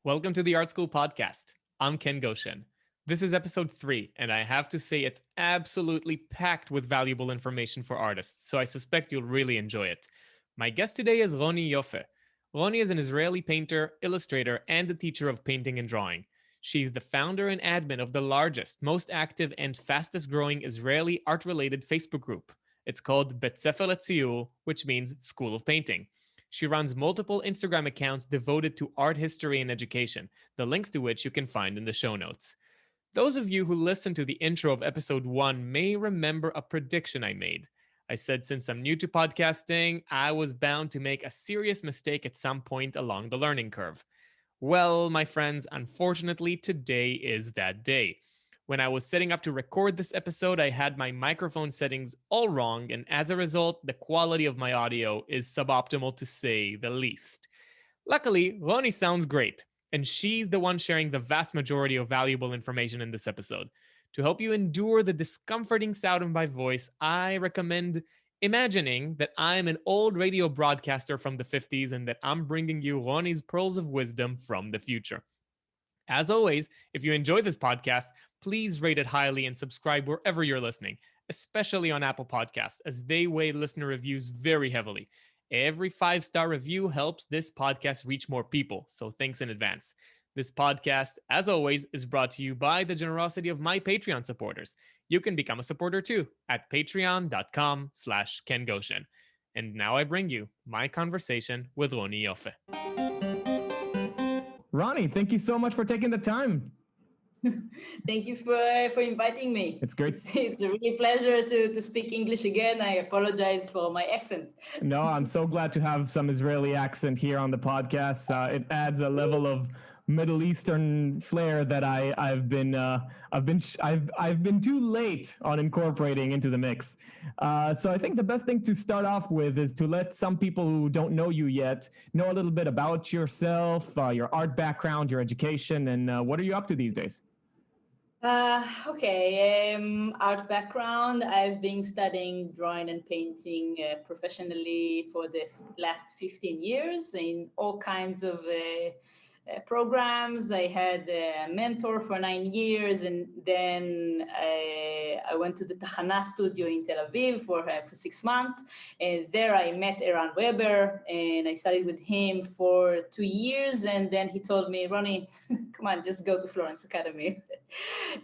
Welcome to the Art School Podcast. I'm Ken Goshen. This is episode 3, and I have to say it's absolutely packed with valuable information for artists, so I suspect you'll really enjoy it. My guest today is Roni Yoffe. Roni is an Israeli painter, illustrator, and a teacher of painting and drawing. She's the founder and admin of the largest, most active, and fastest growing Israeli art-related Facebook group. It's called Bet Sefer Letziyur, which means School of Painting. She runs multiple Instagram accounts devoted to art history and education, the links to which you can find in the show notes. Those of you who listened to the intro of episode 1 may remember a prediction I made. I said since I'm new to podcasting, I was bound to make a serious mistake at some point along the learning curve. Well, my friends, unfortunately, today is that day. When I was setting up to record this episode, I had my microphone settings all wrong, and as a result, the quality of my audio is suboptimal to say the least. Luckily, Roni sounds great, and she's the one sharing the vast majority of valuable information in this episode. To help you endure the discomforting sound of my voice, I recommend imagining that I'm an old radio broadcaster from the 50s and that I'm bringing you Roni's pearls of wisdom from the future. As always, if you enjoy this podcast, please rate it highly and subscribe wherever you're listening, especially on Apple Podcasts, as they weigh listener reviews very heavily. Every 5-star review helps this podcast reach more people, so thanks in advance. This podcast, as always, is brought to you by the generosity of my Patreon supporters. You can become a supporter too at patreon.com/Ken Goshen. And now I bring you my conversation with Roni Yoffe. Roni, thank you so much for taking the time. Thank you for inviting me. It's great. It's a really pleasure to speak English again. I apologize for my accent. No, I'm so glad to have some Israeli accent here on the podcast. It adds a level of Middle Eastern flair that I've been too late on incorporating into the mix. So I think the best thing to start off with is to let some people who don't know you yet know a little bit about yourself, your art background, your education, and what are you up to these days? Art background. I've been studying drawing and painting professionally for the last 15 years in all kinds of programs. I had a mentor for 9 years, and then I went to the Tachana studio in Tel Aviv for 6 months. And there I met Eran Weber, and I studied with him for 2 years. And then he told me, Roni, come on, just go to Florence Academy.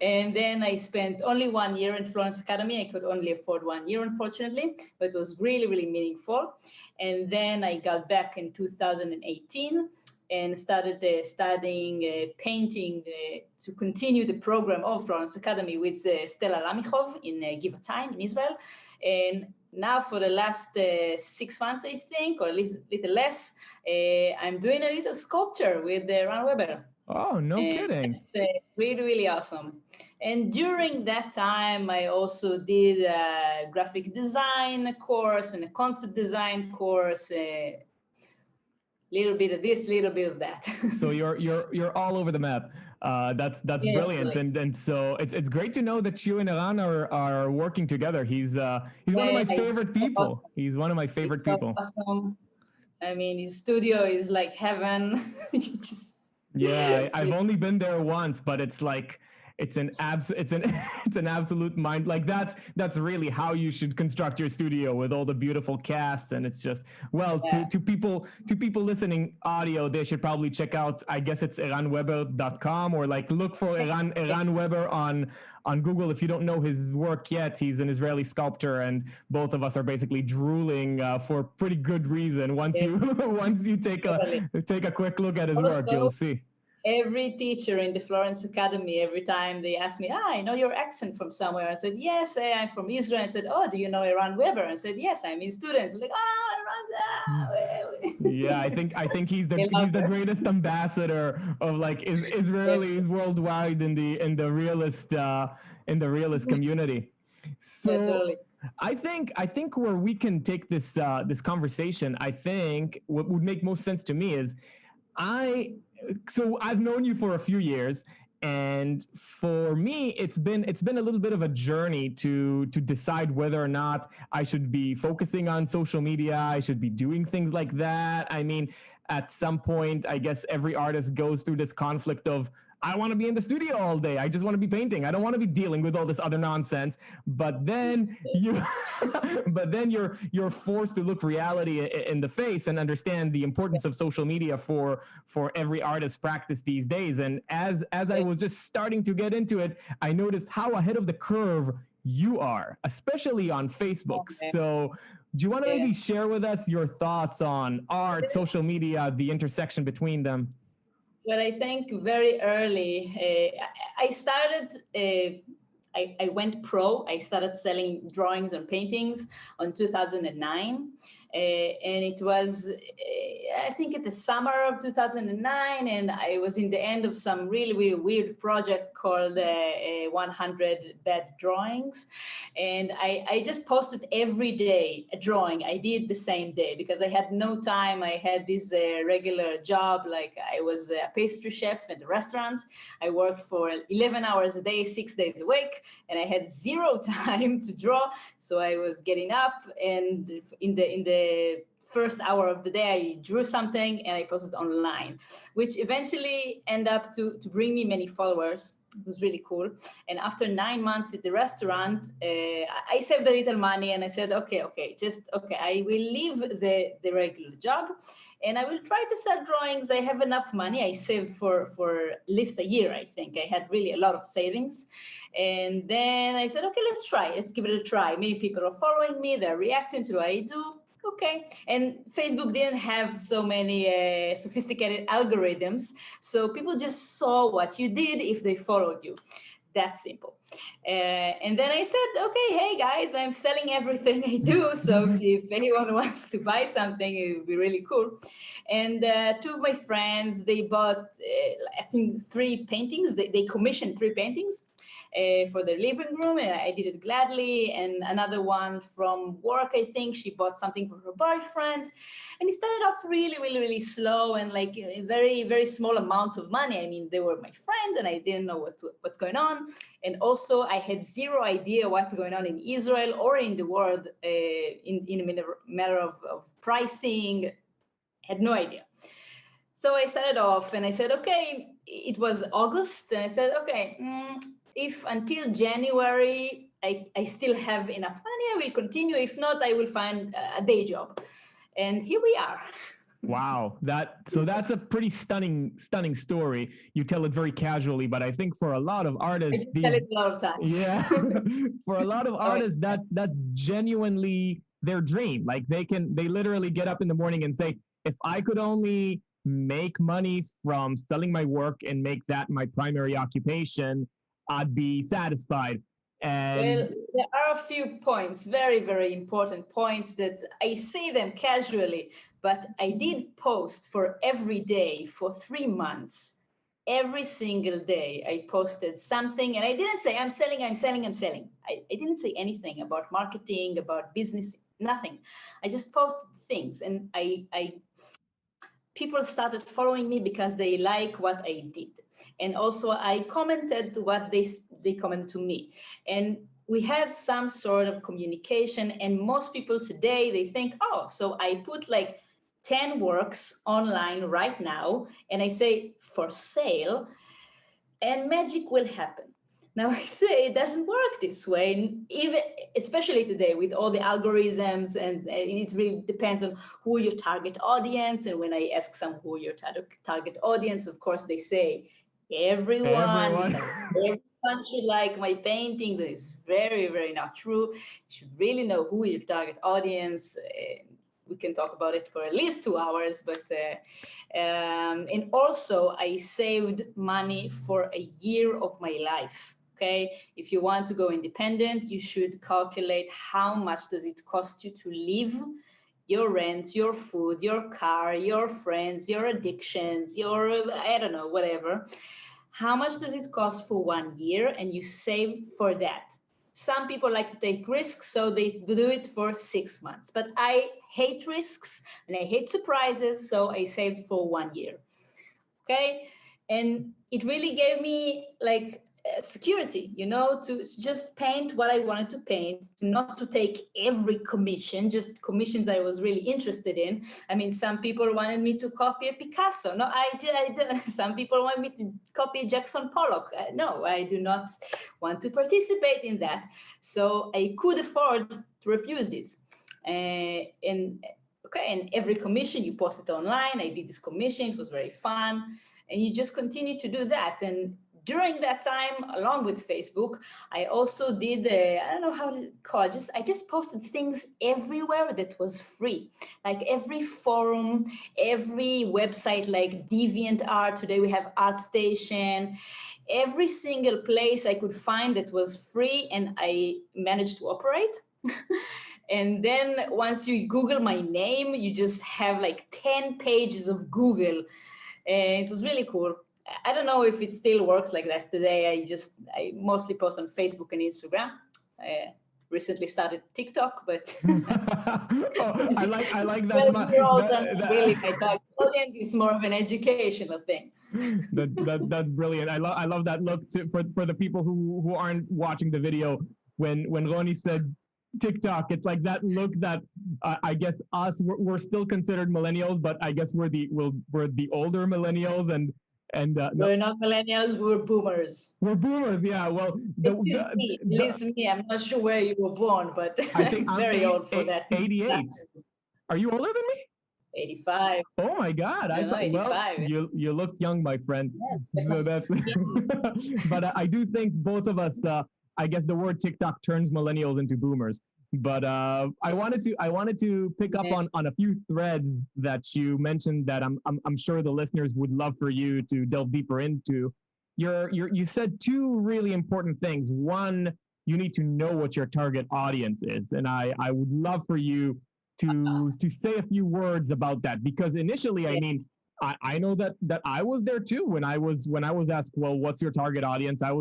And then I spent only 1 year in Florence Academy. I could only afford 1 year, unfortunately, but it was really, really meaningful. And then I got back in 2018 and started studying painting to continue the program of Florence Academy with Stella Lamichov in Givatayim in Israel. And now for the last 6 months, I think, or at least a little less, I'm doing a little sculpture with Ran Weber. Oh, no kidding. It's really, really awesome. And during that time, I also did a graphic design course and a concept design course, little bit of this, little bit of that. So you're all over the map. That's yeah, brilliant, and so it's great to know that you and Eran are working together. He's one of my favorite people. Awesome. He's one of my favorite people. Awesome. I mean, his studio is like heaven. I've only been there once, but it's like it's an absolute mind, like that's really how you should construct your studio, with all the beautiful casts. And it's just, well, yeah. to people listening audio, they should probably check out, I guess it's eranweber.com, or like look for Eran Weber on Google. If you don't know his work yet, he's an Israeli sculptor, and both of us are basically drooling for pretty good reason. Once you take a quick look at his work, you'll see. Every teacher in the Florence Academy, every time they ask me, I know your accent from somewhere. I said, yes, I'm from Israel. I said, oh, do you know Eran Weber? I said, yes, I'm his student. Like, Eran. Yeah, I think he's the greatest ambassador of like Israelis worldwide in the realist community. So yeah, totally. I think where we can take this conversation, I think what would make most sense to me is so I've known you for a few years, and for me, it's been a little bit of a journey to decide whether or not I should be focusing on social media, I should be doing things like that. I mean, at some point, I guess every artist goes through this conflict of, I want to be in the studio all day. I just want to be painting. I don't want to be dealing with all this other nonsense. But then you're forced to look reality in the face and understand the importance of social media for every artist's practice these days. And as I was just starting to get into it, I noticed how ahead of the curve you are, especially on Facebook. So do you want to maybe share with us your thoughts on art, social media, the intersection between them? Well, I think very early, I started, I went pro. I started selling drawings and paintings on 2009. And it was, I think, at the summer of 2009, and I was in the end of some really, really weird project called 100 Bad Drawings. And I just posted every day a drawing. I did the same day because I had no time. I had this regular job, like I was a pastry chef at the restaurant. I worked for 11 hours a day, 6 days a week, and I had zero time to draw. So I was getting up, and in the first hour of the day, I drew something and I posted online, which eventually ended up to bring me many followers. It was really cool. And after 9 months at the restaurant, I saved a little money and I said, okay, I will leave the regular job and I will try to sell drawings. I have enough money. I saved for at least a year, I think. I had really a lot of savings. And then I said, okay, let's give it a try. Many people are following me. They're reacting to what I do. Okay. And Facebook didn't have so many sophisticated algorithms. So people just saw what you did if they followed you. That simple. And then I said, okay, hey guys, I'm selling everything I do. So if anyone wants to buy something, it would be really cool. And two of my friends, they bought, I think, 3 paintings. They commissioned 3 paintings. For their living room, and I did it gladly. And another one from work, I think she bought something for her boyfriend. And it started off really, really, really slow and like very, very small amounts of money. I mean, they were my friends and I didn't know what's going on. And also I had zero idea what's going on in Israel or in the world in a matter of pricing. Had no idea. So I started off and I said, okay, it was August. And I said, okay, if until January I still have enough money, I will continue. If not, I will find a day job. And here we are. Wow, that's a pretty stunning story. You tell it very casually, but I think for a lot of artists, I tell it a lot of times. Yeah, for a lot of artists, that's genuinely their dream. Like they literally get up in the morning and say, if I could only make money from selling my work and make that my primary occupation, I'd be satisfied. And well, there are a few points, very, very important points that I say them casually, but I did post for every day for 3 months. Every single day I posted something and I didn't say I'm selling. I didn't say anything about marketing, about business, nothing. I just posted things and people started following me because they like what I did. And also I commented what they comment to me. And we had some sort of communication. And most people today, they think, oh, so I put like 10 works online right now, and I say for sale, and magic will happen. Now I say it doesn't work this way, even especially today with all the algorithms, and it really depends on who your target audience. And when I ask some who your target audience, of course they say everyone. Because everyone should like my paintings, and it's very, very not true. You should really know who your target audience. We can talk about it for at least 2 hours, but and also I saved money for a year of my life. Okay, if you want to go independent, you should calculate how much does it cost you to live, your rent, your food, your car, your friends, your addictions, your, I don't know, whatever. How much does it cost for 1 year? And you save for that. Some people like to take risks, so they do it for 6 months. But I hate risks and I hate surprises, so I saved for 1 year. Okay, and it really gave me like security, to just paint what I wanted to paint, not to take every commission, just commissions I was really interested in. I mean, some people wanted me to copy a Picasso. No, I did. Some people want me to copy Jackson Pollock. No, I do not want to participate in that. So I could afford to refuse this. And every commission you post it online. I did this commission. It was very fun. And you just continue to do that. And during that time, along with Facebook, I also did, I don't know how to call it, I just posted things everywhere that was free. Like every forum, every website like DeviantArt, today we have ArtStation, every single place I could find that was free, and I managed to operate. And then once you Google my name, you just have like 10 pages of Google. And it was really cool. I don't know if it still works like that today. I mostly post on Facebook and Instagram. I recently started TikTok, but I like that. 12-year-olds really my target audience is more of an educational thing. That's brilliant. I love that look for the people who aren't watching the video. When Roni said TikTok, it's like that look that I guess we're still considered millennials, but I guess we're the older millennials, and we're not millennials, we're boomers. We're boomers, yeah. Well, at least me. I'm not sure where you were born, but I think I'm very old for that. 88. Are you older than me? 85. Oh my God! I thought, 85. Well, you look young, my friend. Yeah, so that's. But I do think both of us. I guess the word TikTok turns millennials into boomers. But I wanted to pick up on a few threads that you mentioned that I'm sure the listeners would love for you to delve deeper into. You said two really important things. One, you need to know what your target audience is, and I would love for you to say a few words about that, because initially, I mean, I know that I was there too when I was asked, well, what's your target audience? I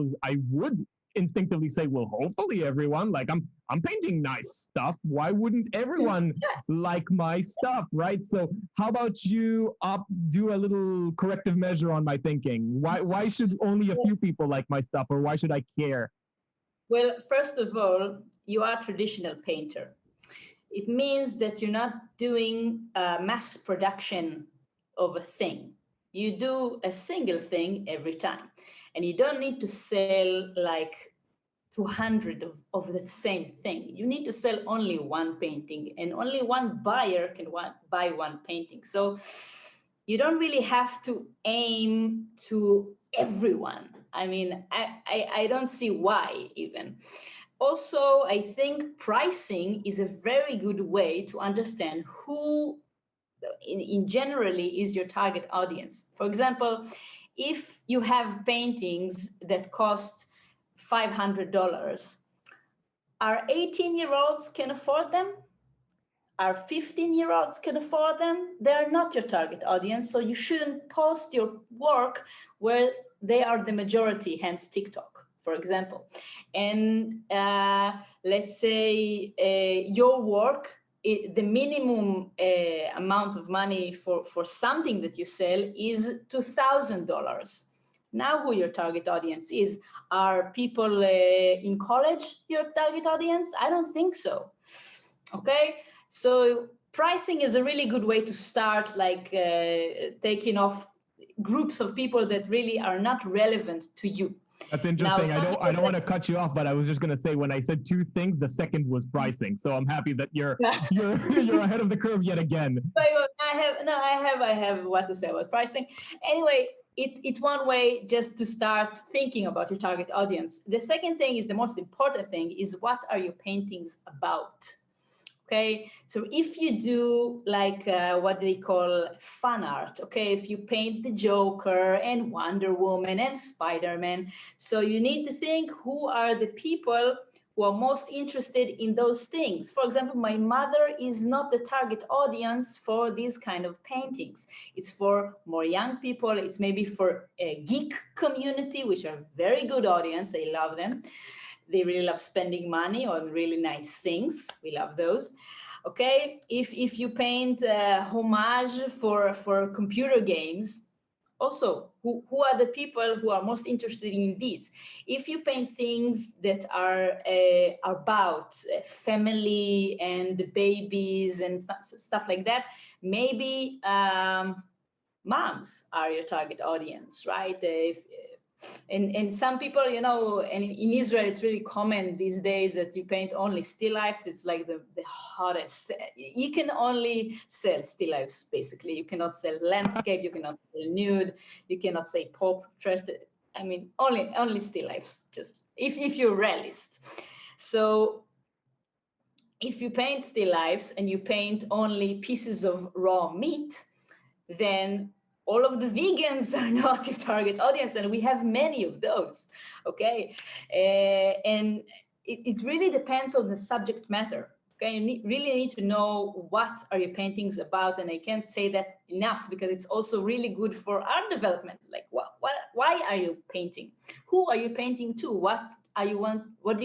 would instinctively say, well, hopefully everyone, like I'm painting nice stuff. Why wouldn't everyone like my stuff, right? So how about you do a little corrective measure on my thinking? Why should only a few people like my stuff, or why should I care? Well, first of all, you are a traditional painter. It means that you're not doing a mass production of a thing. You do a single thing every time. And you don't need to sell like 200 of the same thing. You need to sell only one painting, and only one buyer can buy one painting. So you don't really have to aim to everyone. I mean, I don't see why even. Also, I think pricing is a very good way to understand who in generally is your target audience. For example, if you have paintings that cost $500, our 18-year-olds can afford them? Our 15-year-olds can afford them? They're not your target audience, so you shouldn't post your work where they are the majority, hence TikTok, for example. And let's say your work, the minimum amount of money for something that you sell is $2,000. Now who your target audience is? Are people in college your target audience? I don't think so. Okay, so pricing is a really good way to start, like taking off groups of people that really are not relevant to you. That's interesting. Now, I don't want to cut you off, but I was just going to say, when I said two things, the second was pricing. So I'm happy that you're ahead of the curve yet again. I have what to say about pricing. Anyway, it's one way just to start thinking about your target audience. The second thing is the most important thing is, what are your paintings about? Okay, so if you do like what they call fan art, okay, if you paint the Joker and Wonder Woman and Spider-Man, so you need to think, who are the people who are most interested in those things? For example, my mother is not the target audience for these kind of paintings. It's for more young people. It's maybe for a geek community, which are very good audience. I love them. They really love spending money on really nice things. We love those. Okay, if you paint homage for computer games, also who are the people who are most interested in these. If you paint things that are about family and babies and stuff like that, maybe moms are your target audience, right? And some people, and in Israel, it's really common these days that you paint only still lifes. It's like the hottest. You can only sell still lifes, basically. You cannot sell landscape. You cannot sell nude. You cannot say portrait. I mean, only still lifes, just if you're realist. So if you paint still lifes and you paint only pieces of raw meat, then all of the vegans are not your target audience, and we have many of those, okay? And it really depends on the subject matter, okay? You really need to know what are your paintings about, and I can't say that enough because it's also really good for art development. Like, why are you painting? Who are you painting to? What do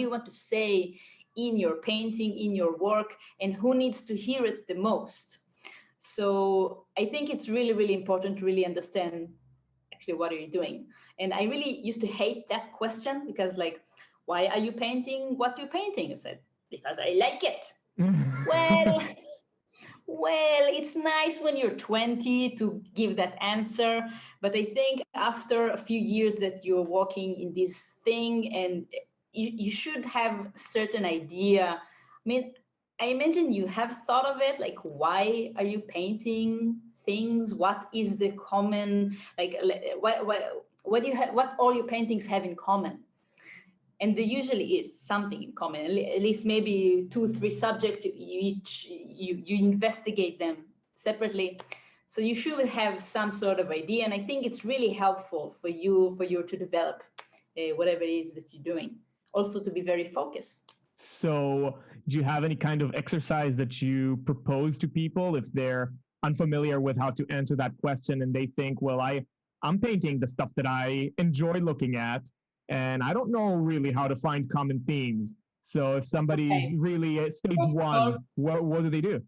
you want to say in your painting, in your work, and who needs to hear it the most? So I think it's really, really important to really understand actually what are you doing. And I really used to hate that question because, like, why are you painting what you're painting? I said, because I like it. Well, it's nice when you're 20 to give that answer. But I think after a few years that you're working in this thing, and you should have a certain idea. I mean, I imagine you have thought of it, like, why are you painting things? What is the common, like, what do you have, what all your paintings have in common? And there usually is something in common, at least maybe 2-3 subjects, you investigate them separately. So you should have some sort of idea. And I think it's really helpful for you to develop whatever it is that you're doing. Also to be very focused. So do you have any kind of exercise that you propose to people if they're unfamiliar with how to answer that question and they think, well, I'm painting the stuff that I enjoy looking at, and I don't know really how to find common themes. So if somebody's really at stage one, what do they do?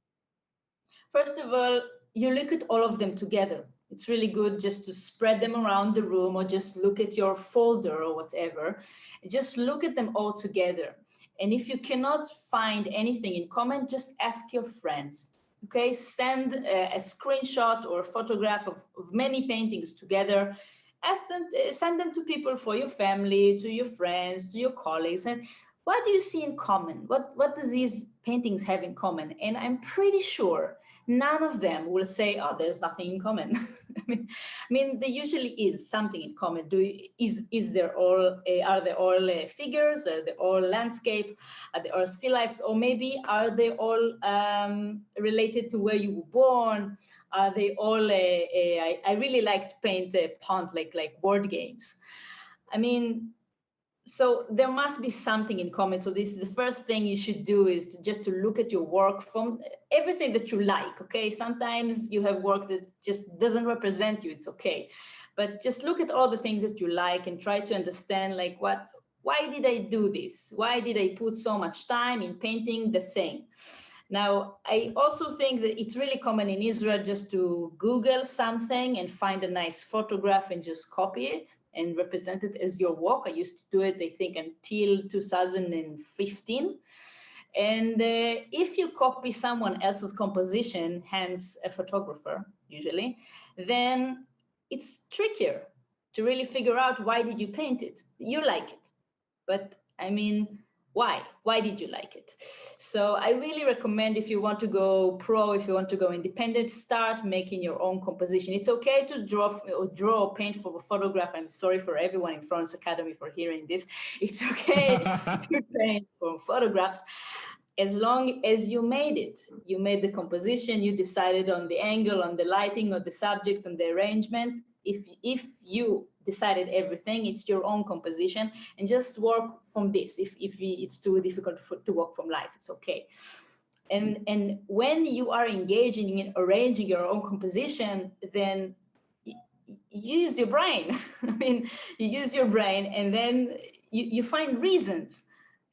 First of all, you look at all of them together. It's really good just to spread them around the room or just look at your folder or whatever. Just look at them all together. And if you cannot find anything in common, just ask your friends. Okay, send a screenshot or a photograph of many paintings together. Ask them, send them to people for your family, to your friends, to your colleagues. And what do you see in common? What does these paintings have in common? And I'm pretty sure none of them will say, "Oh, there's nothing in common." I mean, there usually is something in common. Is there all? Are they all figures? Are they all landscape? Are they all still lifes? Or maybe are they all related to where you were born? Are they all? I really like to paint ponds, like board games. I mean. So there must be something in common. So this is the first thing you should do, is just to look at your work from everything that you like, okay? Sometimes you have work that just doesn't represent you, it's okay. But just look at all the things that you like and try to understand, like, why did I do this? Why did I put so much time in painting the thing? Now, I also think that it's really common in Israel just to Google something and find a nice photograph and just copy it and represent it as your work. I used to do it, I think, until 2015. And if you copy someone else's composition, hence a photographer usually, then it's trickier to really figure out, why did you paint it? You like it, but I mean, why? Why did you like it? So I really recommend, if you want to go pro, if you want to go independent, start making your own composition. It's okay to draw or paint for a photograph. I'm sorry for everyone in Florence Academy for hearing this. It's okay to paint for photographs, as long as you made it. You made the composition, you decided on the angle, on the lighting, on the subject, on the arrangement. If you decided everything, it's your own composition, and just work from this. If it's too difficult to work from life, it's okay. And when you are engaging in arranging your own composition, then you use your brain. I mean, you use your brain, and then you find reasons.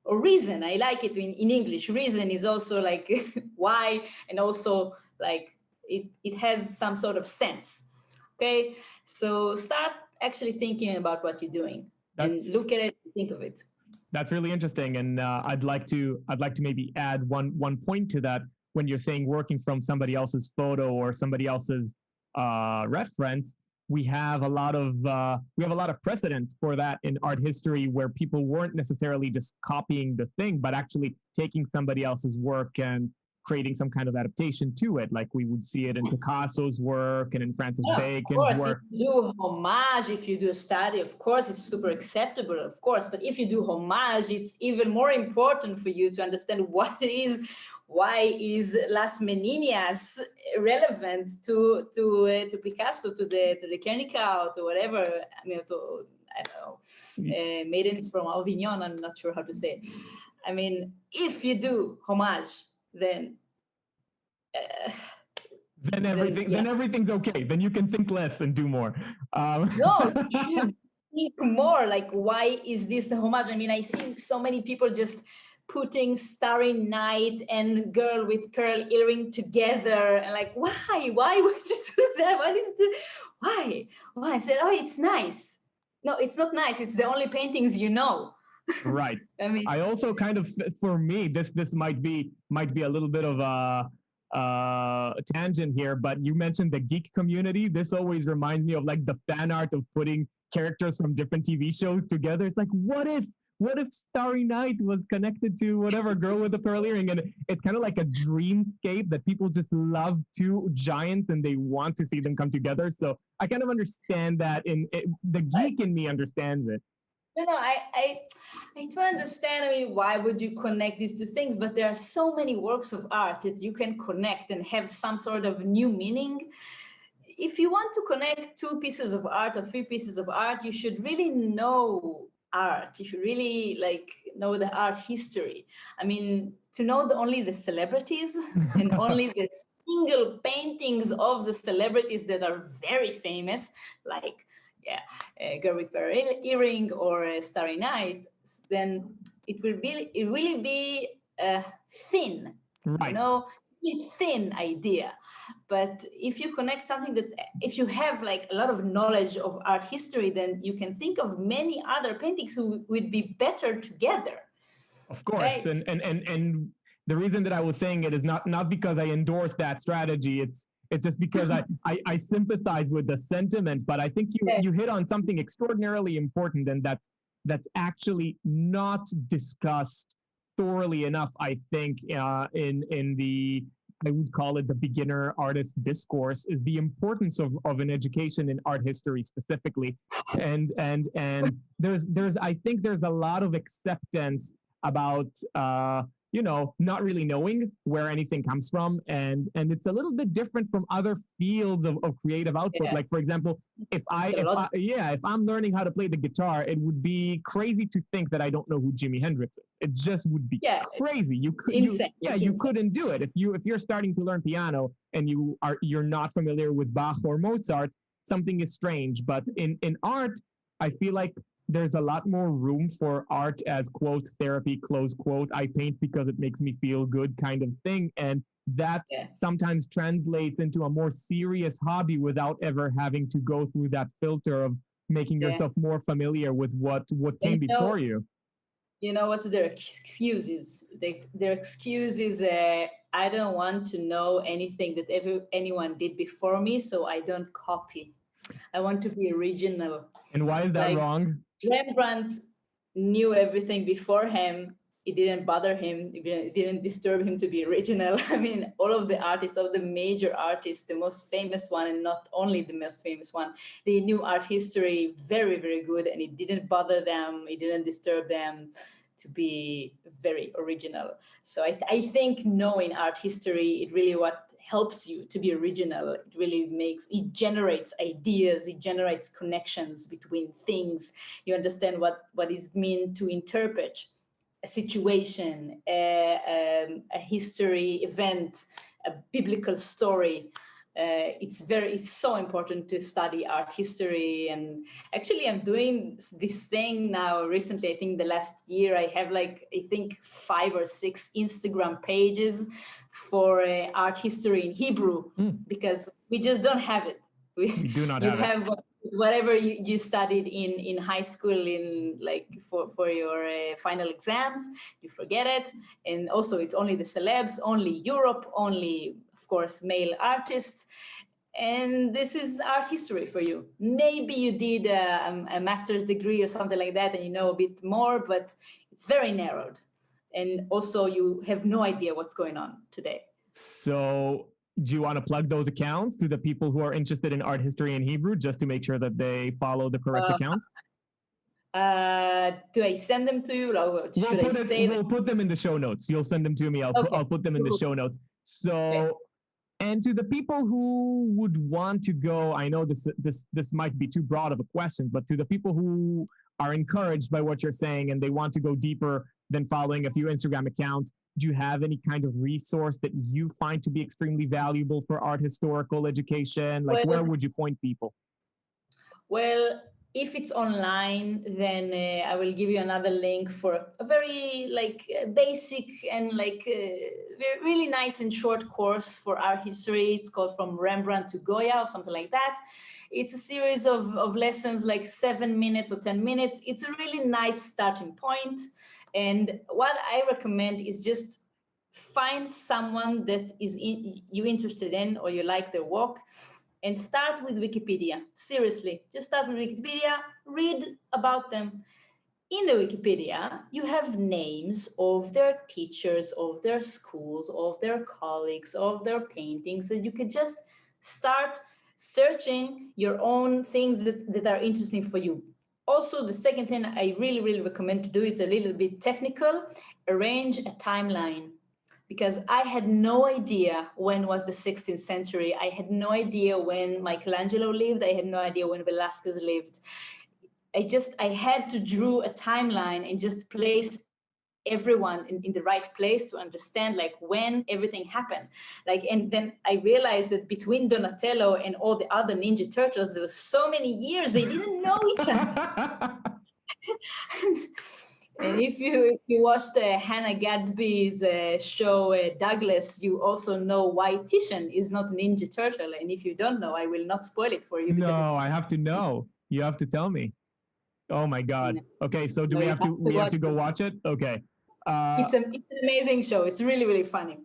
Or reason, I like it in English. Reason is also like why, and also like it has some sort of sense. Okay, so start actually thinking about what you're doing and look at it, think of it. That's really interesting, and I'd like to maybe add one point to that. When you're saying working from somebody else's photo or somebody else's reference, we have a lot of precedents for that in art history, where people weren't necessarily just copying the thing, but actually taking somebody else's work and creating some kind of adaptation to it. Like we would see it in Picasso's work and in Francis Bacon's work. If you do homage, if you do a study, of course, it's super acceptable, of course. But if you do homage, it's even more important for you to understand what it is. Why is Las Meninas relevant to Picasso, to the Guernica, or to whatever? I mean, I don't know, Maidens from Avignon. I'm not sure how to say it. I mean, if you do homage, then everything's okay. Then you can think less and do more. No, you think more. Like, why is this a homage? I mean, I see so many people just putting Starry Night and Girl with Pearl Earring together, and like, why? Why would you do that? Why? I said, oh, it's nice. No, it's not nice. It's the only paintings you know. Right. I mean, I also kind of, for me, this might be a little bit of a tangent here, but you mentioned the geek community. This always reminds me of like the fan art of putting characters from different TV shows together. It's like, what if Starry Night was connected to whatever Girl with the Pearl Earring? And it's kind of like a dreamscape that people just love two giants and they want to see them come together. So I kind of understand that. The geek in me understands it. No, I do understand. I mean, why would you connect these two things? But there are so many works of art that you can connect and have some sort of new meaning. If you want to connect two pieces of art or three pieces of art, you should really know art. You should really know the art history. I mean, to know only the celebrities and only the single paintings of the celebrities that are very famous, like Girl with Pearl Earring or Starry Night, then it will really be thin, right? Thin idea. But if you connect something that, if you have like a lot of knowledge of art history, then you can think of many other paintings who would be better together. Of course, right? and the reason that I was saying it is not because I endorse that strategy. It's just because I sympathize with the sentiment, but I think you hit on something extraordinarily important, and that's actually not discussed thoroughly enough, I think, in the, I would call it the beginner artist discourse, is the importance of an education in art history specifically. And there's I think there's a lot of acceptance about not really knowing where anything comes from, and it's a little bit different from other fields of creative output. Like, for example, if I'm learning how to play the guitar, it would be crazy to think that I don't know who Jimi Hendrix is. It just would be crazy. You couldn't do it. If you're starting to learn piano and you're not familiar with Bach or Mozart, something is strange. But in art, I feel like there's a lot more room for art as, quote, therapy, close quote. I paint because it makes me feel good kind of thing. And that sometimes translates into a more serious hobby without ever having to go through that filter of making yourself more familiar with what came before you. You know what's their excuses? Their excuse is, I don't want to know anything that anyone did before me, so I don't copy. I want to be original. And why is that wrong? Rembrandt knew everything before him. It didn't bother him. It didn't disturb him to be original. I mean, all of the artists, all the major artists, the most famous one, and not only the most famous one, they knew art history very, very good, and it didn't bother them. It didn't disturb them to be very original. So I think knowing art history, it really what helps you to be original. It really generates ideas, it generates connections between things. You understand what is mean to interpret a situation, a history event, a biblical story. It's so important to study art history. And actually I'm doing this thing now recently. I think the last year I have 5 or 6 Instagram pages for art history in Hebrew, because we just don't have it. We do not You have it. have whatever you studied in high school in like for your final exams, you forget it. And also it's only the celebs, only Europe, only, of course, male artists. And this is art history for you. Maybe you did a master's degree or something like that and you know a bit more, but it's very narrowed. And also you have no idea what's going on today. So do you want to plug those accounts to the people who are interested in art history in Hebrew, just to make sure that they follow the correct accounts? Do I send them to you, or should I say We'll put them in the show notes. You'll send them to me. I'll put them in the show notes. So, okay. And to the people who would want to go, I know this might be too broad of a question, but to the people who are encouraged by what you're saying and they want to go deeper than following a few Instagram accounts, do you have any kind of resource that you find to be extremely valuable for art historical education? Like, where would you point people? Well, if it's online, then I will give you another link for a very basic and really nice and short course for art history. It's called From Rembrandt to Goya or something like that. It's a series of lessons, like 7 minutes or 10 minutes. It's a really nice starting point. And what I recommend is just find someone that you're interested in or you like their work, and start with Wikipedia. Seriously, just start with Wikipedia, read about them. In the Wikipedia, you have names of their teachers, of their schools, of their colleagues, of their paintings, and you could just start searching your own things that are interesting for you. Also, the second thing I really, really recommend to do, it's a little bit technical, arrange a timeline. Because I had no idea when was the 16th century. I had no idea when Michelangelo lived. I had no idea when Velasquez lived. I had to draw a timeline and just place everyone in the right place to understand when everything happened. And then I realized that between Donatello and all the other Ninja Turtles, there was so many years they didn't know each other. And if you watched Hannah Gadsby's show Douglas, you also know why Titian is not a Ninja Turtle. And if you don't know, I will not spoil it for you. No, I have to know. You have to tell me. Oh my God. Okay, so we have to go watch it? Okay. It's an amazing show. It's really, really funny.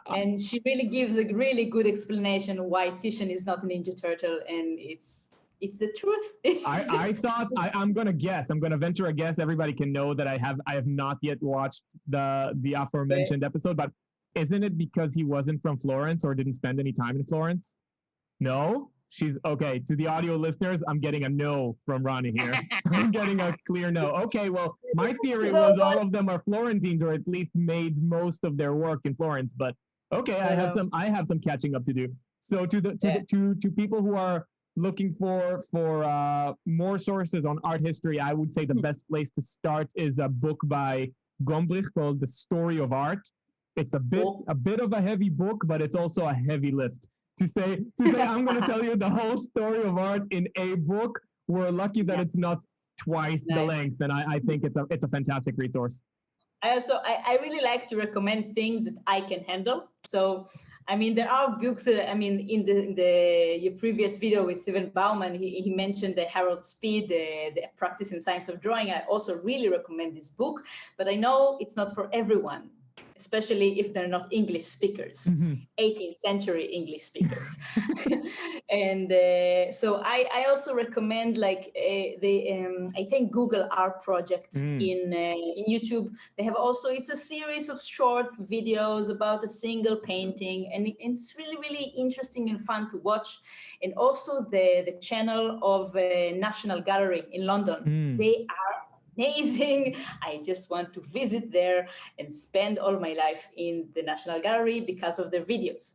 And she really gives a really good explanation why Titian is not a Ninja Turtle, and it's the truth. I'm gonna venture a guess. Everybody can know that I have not yet watched the aforementioned episode, but isn't it because he wasn't from Florence or didn't spend any time in Florence? No? She's okay. To the audio listeners, I'm getting a no from Roni here. I'm getting a clear no. Okay, well, my theory was all of them are Florentines, or at least made most of their work in Florence. But okay, I have some catching up to do. So to people who are looking for more sources on art history, I would say the best place to start is a book by Gombrich called The Story of Art. It's a bit of a heavy book, but it's also a heavy lift. To say I'm going to tell you the whole story of art in a book. We're lucky that it's not twice the length, and I think it's a fantastic resource. I really like to recommend things that I can handle. So I mean, there are books. In your previous video with Steven Bauman, he mentioned the Harold Speed, the Practice in Science of Drawing. I also really recommend this book, but I know it's not for everyone, especially if they're not English speakers, 18th century English speakers. And so I also recommend I think Google Art Project in YouTube. They have also, it's a series of short videos about a single painting, and it's really, really interesting and fun to watch. And also the channel of National Gallery in London. They are amazing. I just want to visit there and spend all my life in the National Gallery because of their videos.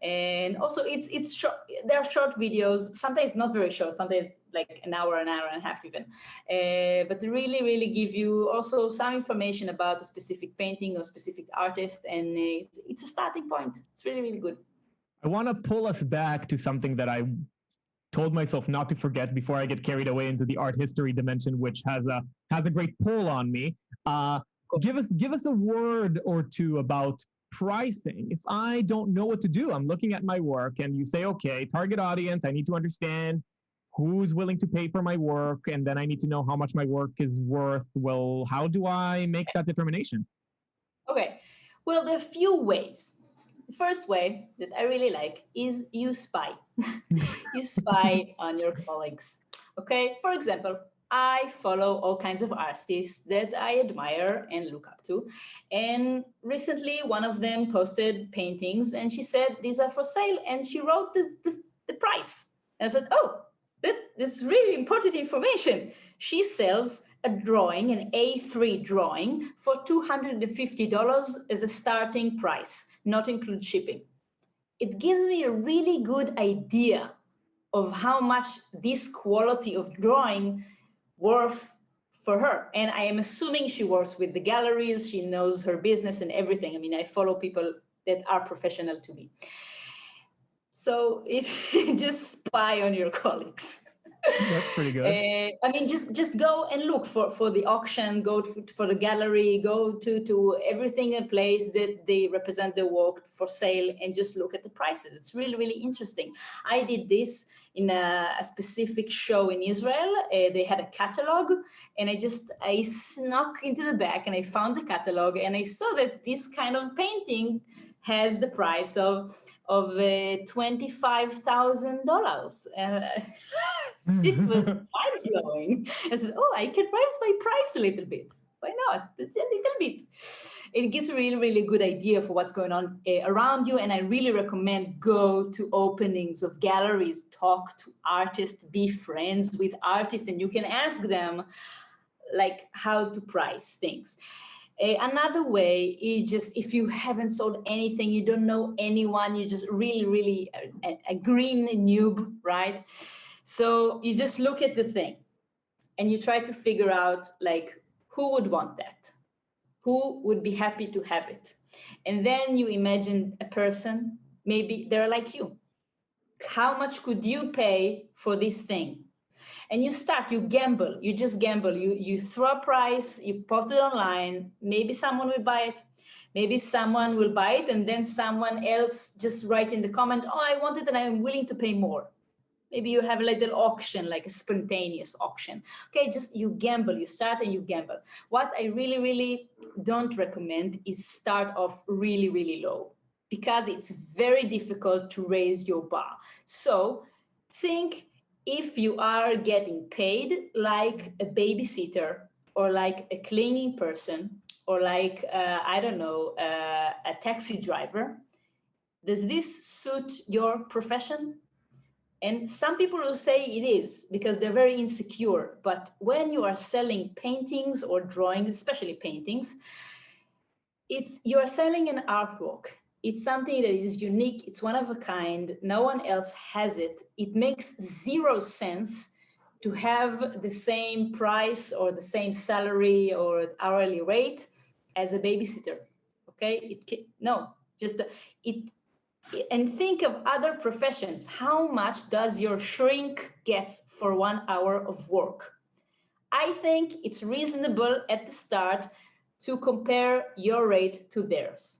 And also it's short. There are short videos, sometimes not very short, sometimes like an hour and a half even. But they really, really give you also some information about a specific painting or specific artist. And it's a starting point. It's really, really good. I want to pull us back to something that I told myself not to forget before I get carried away into the art history dimension, which has a great pull on me. Give us a word or two about pricing, if I don't know what to do, I'm looking at my work and you say, okay, target audience, I need to understand who's willing to pay for my work, and then I need to know how much my work is worth. Well, how do I make that determination? Okay, well, there are a few ways. The first way that I really like is you spy. You spy on your colleagues. Okay, for example, I follow all kinds of artists that I admire and look up to. And recently, one of them posted paintings and she said, these are for sale. And she wrote the price. And I said, oh, that's really important information. She sells a drawing, an A3 drawing, for $250 as a starting price, not include shipping. It gives me a really good idea of how much this quality of drawing worth for her. And I am assuming she works with the galleries, she knows her business and everything. I mean, I follow people that are professional to me. So if just spy on your colleagues. That's pretty good. I mean, just go and look for the auction, go for the gallery, go to everything in place that they represent their work for sale, and just look at the prices. It's really, really interesting. I did this in a specific show in Israel. They had a catalog, and I snuck into the back and I found the catalog, and I saw that this kind of painting has the price of $25,000. It was mind-blowing. I said, oh, I can raise my price a little bit. Why not? A little bit. It gives a really, really good idea for what's going on around you. And I really recommend go to openings of galleries, talk to artists, be friends with artists, and you can ask them like how to price things. Another way is just if you haven't sold anything, you don't know anyone, you're just really a green noob, right? So you just look at the thing and you try to figure out like who would want that, who would be happy to have it. And then you imagine a person, maybe they're like you. How much could you pay for this thing? And you gamble, you just gamble. You throw a price, you post it online, maybe someone will buy it. Maybe someone will buy it and then someone else just write in the comment, oh, I want it and I'm willing to pay more. Maybe you have a little auction, like a spontaneous auction. Okay, just you gamble, you start and you gamble. What I really don't recommend is start off really low because it's very difficult to raise your bar. So think if you are getting paid like a babysitter or like a cleaning person or like, a taxi driver, does this suit your profession? And some people will say it is because they're very insecure. But when you are selling paintings or drawings, especially paintings, you are selling an artwork. It's something that is unique. It's one of a kind. No one else has it. It makes zero sense to have the same price or the same salary or hourly rate as a babysitter. Okay, and think of other professions. How much does your shrink get for 1 hour of work? I think it's reasonable at the start to compare your rate to theirs.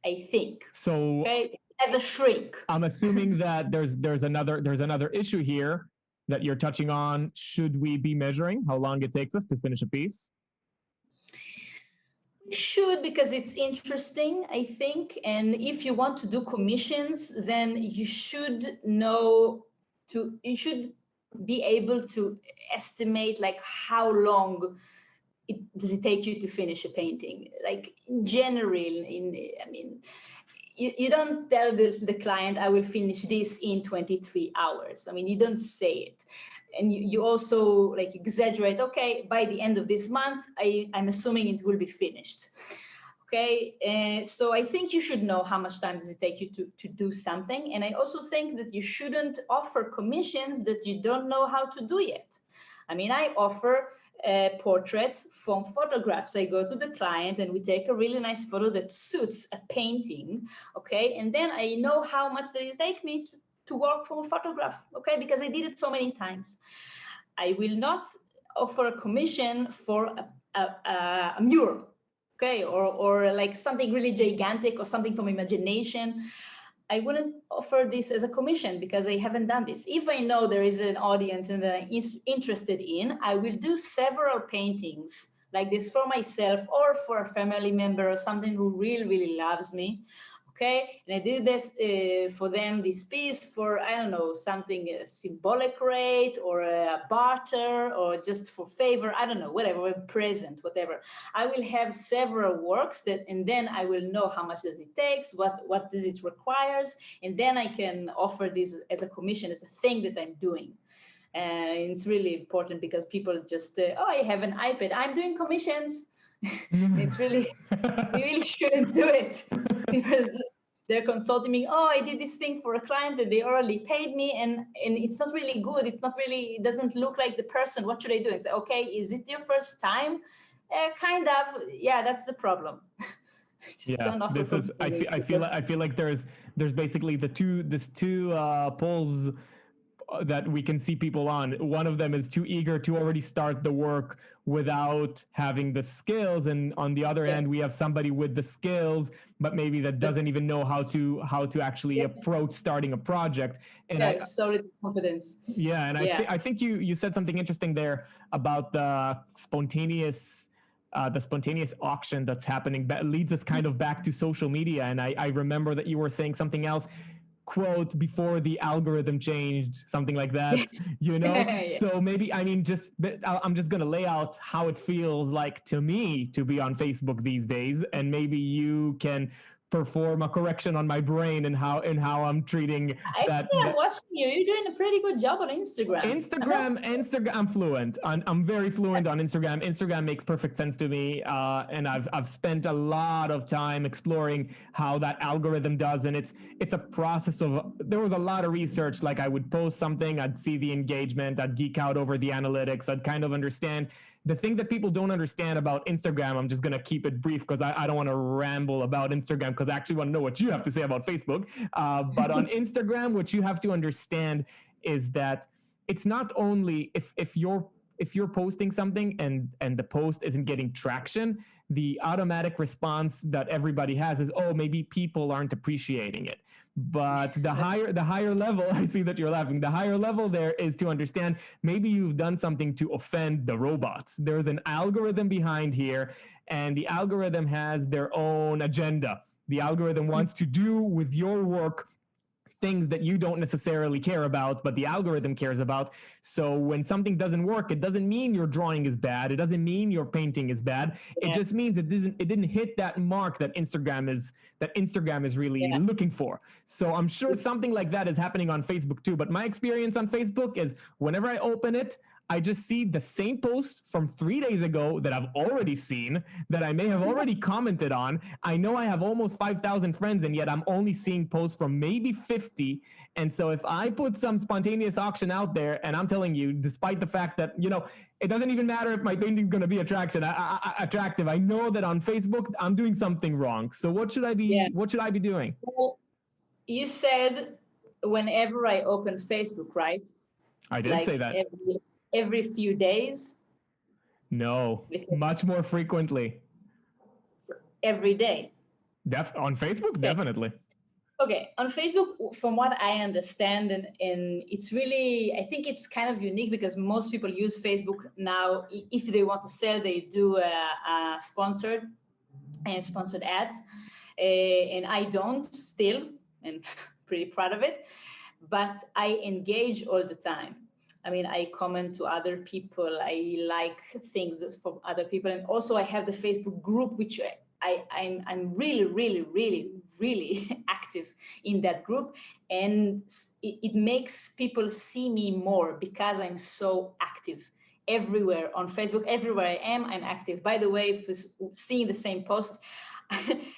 I think. So, okay, as a shrink. I'm assuming that there's another issue here that you're touching on. Should we be measuring how long it takes us to finish a piece? Should, because it's interesting, I think. And if you want to do commissions, then you should be able to estimate like how long does it take you to finish a painting. Like in general, you don't tell the client, I will finish this in 23 hours. I mean, you don't say it. And you also like exaggerate, okay, by the end of this month, I'm assuming it will be finished. Okay, so I think you should know how much time does it take you to do something. And I also think that you shouldn't offer commissions that you don't know how to do yet. I mean, I offer portraits from photographs. I go to the client and we take a really nice photo that suits a painting, okay? And then I know how much that it take me to work from a photograph, okay? Because I did it so many times. I will not offer a commission for a mural, okay, or like something really gigantic or something from imagination, I wouldn't offer this as a commission because I haven't done this. If I know there is an audience and that I'm interested in, I will do several paintings like this for myself or for a family member or something who really, really loves me. Okay, and I did this for them, this piece for, I don't know, something a symbolic rate or a barter or just for favor, I don't know, whatever, a present, whatever. I will have several works that, and then I will know how much does it takes, what does it requires, and then I can offer this as a commission, as a thing that I'm doing. And it's really important because people just, oh, I have an iPad, I'm doing commissions. It's really, we really shouldn't do it. People just, they're consulting me. Oh, I did this thing for a client and they already paid me, and it's not really good. It's not really. It doesn't look like the person. What should I do? It's like, okay, is it your first time? Kind of. Yeah, that's the problem. Just don't offer. This is. I feel like there's basically there's two poles that we can see people on. One of them is too eager to already start the work without having the skills, and on the other end we have somebody with the skills but maybe that doesn't even know how to actually approach starting a project. And so little confidence. I think you said something interesting there about the spontaneous auction that's happening. That leads us kind of back to social media, and I remember that you were saying something else, quote, before the algorithm changed, something like that, you know? So maybe, I mean, I'm just going to lay out how it feels like to me to be on Facebook these days, and maybe you can perform a correction on my brain and how I'm treating that. I'm watching you. You're doing a pretty good job on Instagram. Instagram, I'm fluent. I'm very fluent on Instagram. Instagram makes perfect sense to me, and I've spent a lot of time exploring how that algorithm does, and it's a process of. There was a lot of research. Like I would post something, I'd see the engagement, I'd geek out over the analytics, I'd kind of understand. The thing that people don't understand about Instagram, I'm just going to keep it brief because I don't want to ramble about Instagram, because I actually want to know what you have to say about Facebook. But on Instagram, what you have to understand is that it's not only if you're posting something and the post isn't getting traction, the automatic response that everybody has is, oh, maybe people aren't appreciating it. But the higher level, I see that you're laughing, the higher level there is to understand maybe you've done something to offend the robots. There's an algorithm behind here, and the algorithm has their own agenda. The algorithm wants to do with your work things that you don't necessarily care about, but the algorithm cares about. So when something doesn't work, it doesn't mean your drawing is bad. It doesn't mean your painting is bad. It just means it didn't hit that mark that Instagram is really looking for. So I'm sure something like that is happening on Facebook too. But my experience on Facebook is whenever I open it, I just see the same post from 3 days ago that I've already seen, that I may have already commented on. I know I have almost 5,000 friends, and yet I'm only seeing posts from maybe 50. And so if I put some spontaneous auction out there, and I'm telling you, despite the fact that, you know, it doesn't even matter if my painting is going to be attractive. I know that on Facebook, I'm doing something wrong. So what should I be doing? Well, you said whenever I open Facebook, right? I did say that. Every few days? No, much more frequently. Every day? On Facebook, definitely. Okay, on Facebook, from what I understand, and it's really, I think it's kind of unique because most people use Facebook now. If they want to sell, they do sponsored ads, and I don't still, and pretty proud of it, but I engage all the time. I mean, I comment to other people. I like things from other people. And also I have the Facebook group, which I'm really, really, really, really active in that group. And it makes people see me more because I'm so active everywhere on Facebook. Everywhere I am, I'm active. By the way, if seeing the same post,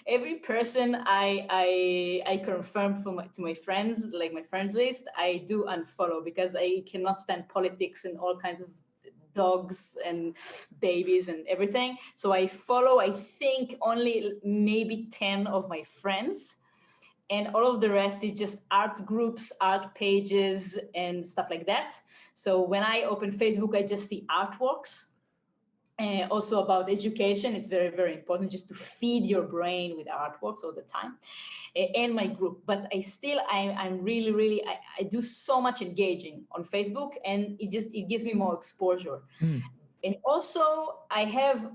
every person I confirm to my friends, like my friends list, I do unfollow because I cannot stand politics and all kinds of dogs and babies and everything. So I follow, I think, only maybe 10 of my friends, and all of the rest is just art groups, art pages, and stuff like that. So when I open Facebook, I just see artworks. Also about education, it's very, very important just to feed your brain with artworks all the time. And my group, but I'm really, I do so much engaging on Facebook, and it gives me more exposure. And also I have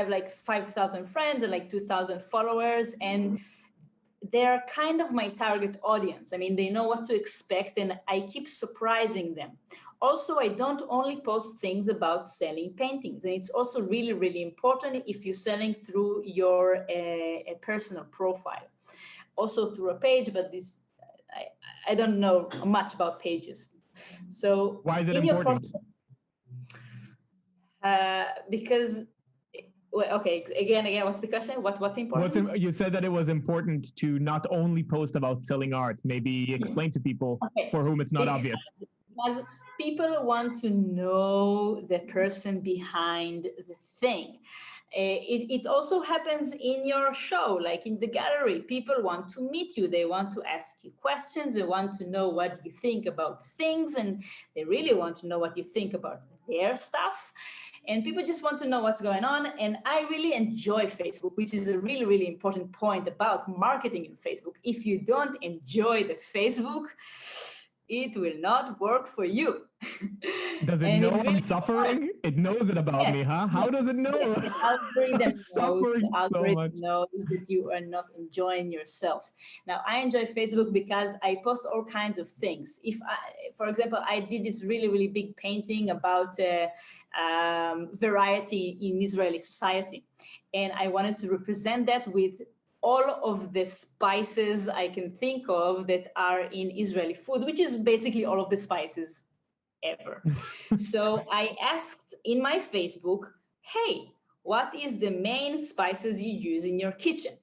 like 5,000 friends and like 2,000 followers, and they're kind of my target audience. I mean, they know what to expect, and I keep surprising them. Also, I don't only post things about selling paintings, and it's also really, really important if you're selling through your a personal profile, also through a page. But I don't know much about pages. So why is it in important? Because okay, again, what's the question? What's important? You said that it was important to not only post about selling art. Maybe explain to people for whom it's not obvious. Because people want to know the person behind the thing. It also happens in your show, like in the gallery. People want to meet you. They want to ask you questions. They want to know what you think about things, and they really want to know what you think about their stuff. And people just want to know what's going on. And I really enjoy Facebook, which is a really, really important point about marketing in Facebook. If you don't enjoy the Facebook, it will not work for you. Does it know I'm suffering? It knows it about me, huh? How does it know? The algorithm knows that you are not enjoying yourself. Now, I enjoy Facebook because I post all kinds of things. For example, I did this really, really big painting about variety in Israeli society. And I wanted to represent that with all of the spices I can think of that are in Israeli food, which is basically all of the spices ever. So I asked in my Facebook, hey, what is the main spices you use in your kitchen?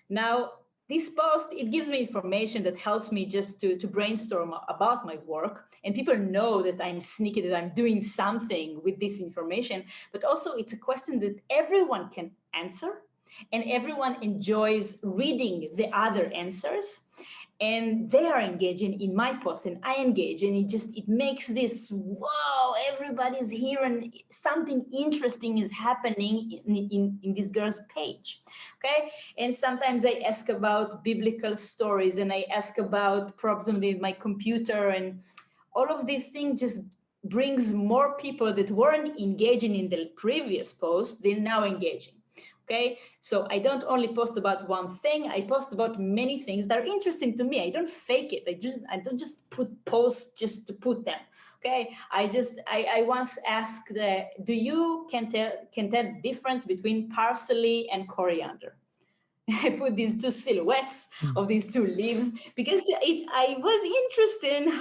Now, this post, it gives me information that helps me just to brainstorm about my work. And people know that I'm sneaky, that I'm doing something with this information. But also, it's a question that everyone can answer. And everyone enjoys reading the other answers, and they are engaging in my post, and I engage, and it makes this, wow, everybody's here and something interesting is happening in this girl's page. Okay. And sometimes I ask about biblical stories, and I ask about problems with my computer, and all of these things just brings more people that weren't engaging in the previous post, they're now engaging. Okay, so I don't only post about one thing, I post about many things that are interesting to me. I don't fake it. I don't just put posts just to put them. Okay, I once asked, do you can tell the difference between parsley and coriander? I put these two silhouettes of these two leaves because I was interested in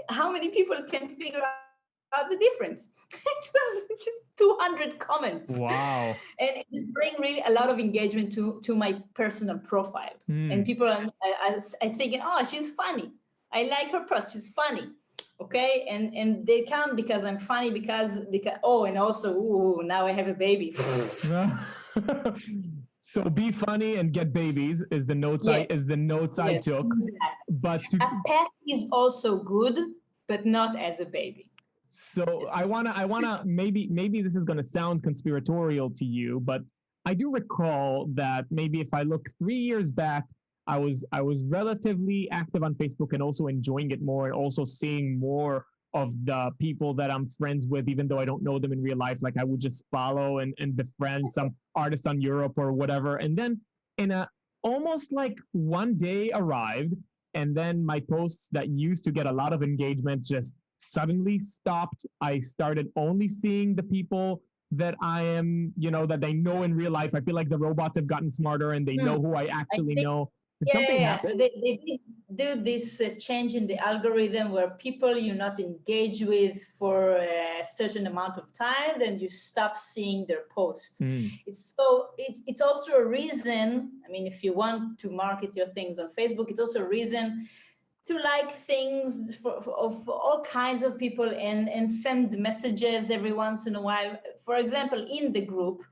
how many people can figure out the difference. It was just 200 comments. Wow. And it bring really a lot of engagement to my personal profile. And people are thinking, oh, she's funny. I like her post, she's funny. Okay, and they come because I'm funny, because oh, and also, ooh, now I have a baby. So be funny and get babies is the notes I took. But a pet is also good, but not as a baby. So I wanna maybe this is gonna sound conspiratorial to you, but I do recall that maybe if I look 3 years back, I was relatively active on Facebook and also enjoying it more, and also seeing more of the people that I'm friends with, even though I don't know them in real life. Like I would just follow and befriend some artists on Europe or whatever. And then almost like one day arrived, and then my posts that used to get a lot of engagement just suddenly stopped. I started only seeing the people that I am, that they know in real life. I feel like the robots have gotten smarter and they know who I actually know. Did something happen? They did do this change in the algorithm where people you're not engaged with for a certain amount of time, then you stop seeing their posts. It's also a reason. I mean, if you want to market your things on Facebook, it's also a reason to like things of all kinds of people and send messages every once in a while. For example, in the group,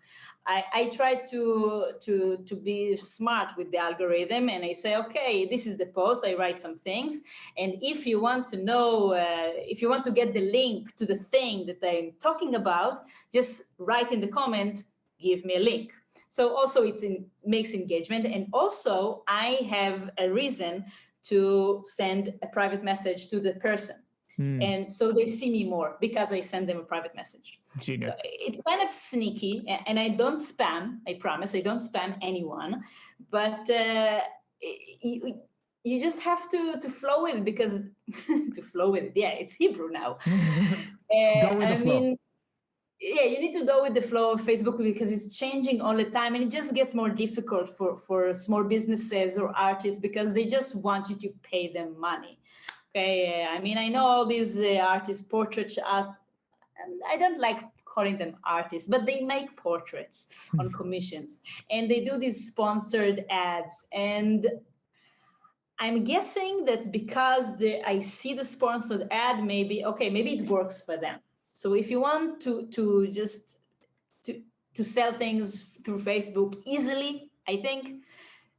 I try to be smart with the algorithm, and I say, okay, this is the post. I write some things, and if you want to know, if you want to get the link to the thing that I'm talking about, just write in the comment, give me a link. So also makes engagement, and also I have a reason to send a private message to the person. And so they see me more because I send them a private message. Genius. So it's kind of sneaky, and I don't spam. I promise I don't spam anyone, but you just have to flow with it because to flow with it. Yeah, it's Hebrew now. Go with the flow. Yeah, you need to go with the flow of Facebook because it's changing all the time, and it just gets more difficult for small businesses or artists because they just want you to pay them money. Okay, I mean, I know all these artists, portrait art. I don't like calling them artists, but they make portraits on commissions, and they do these sponsored ads. And I'm guessing that because I see the sponsored ad, maybe it works for them. So if you want to just to sell things through Facebook easily, I think,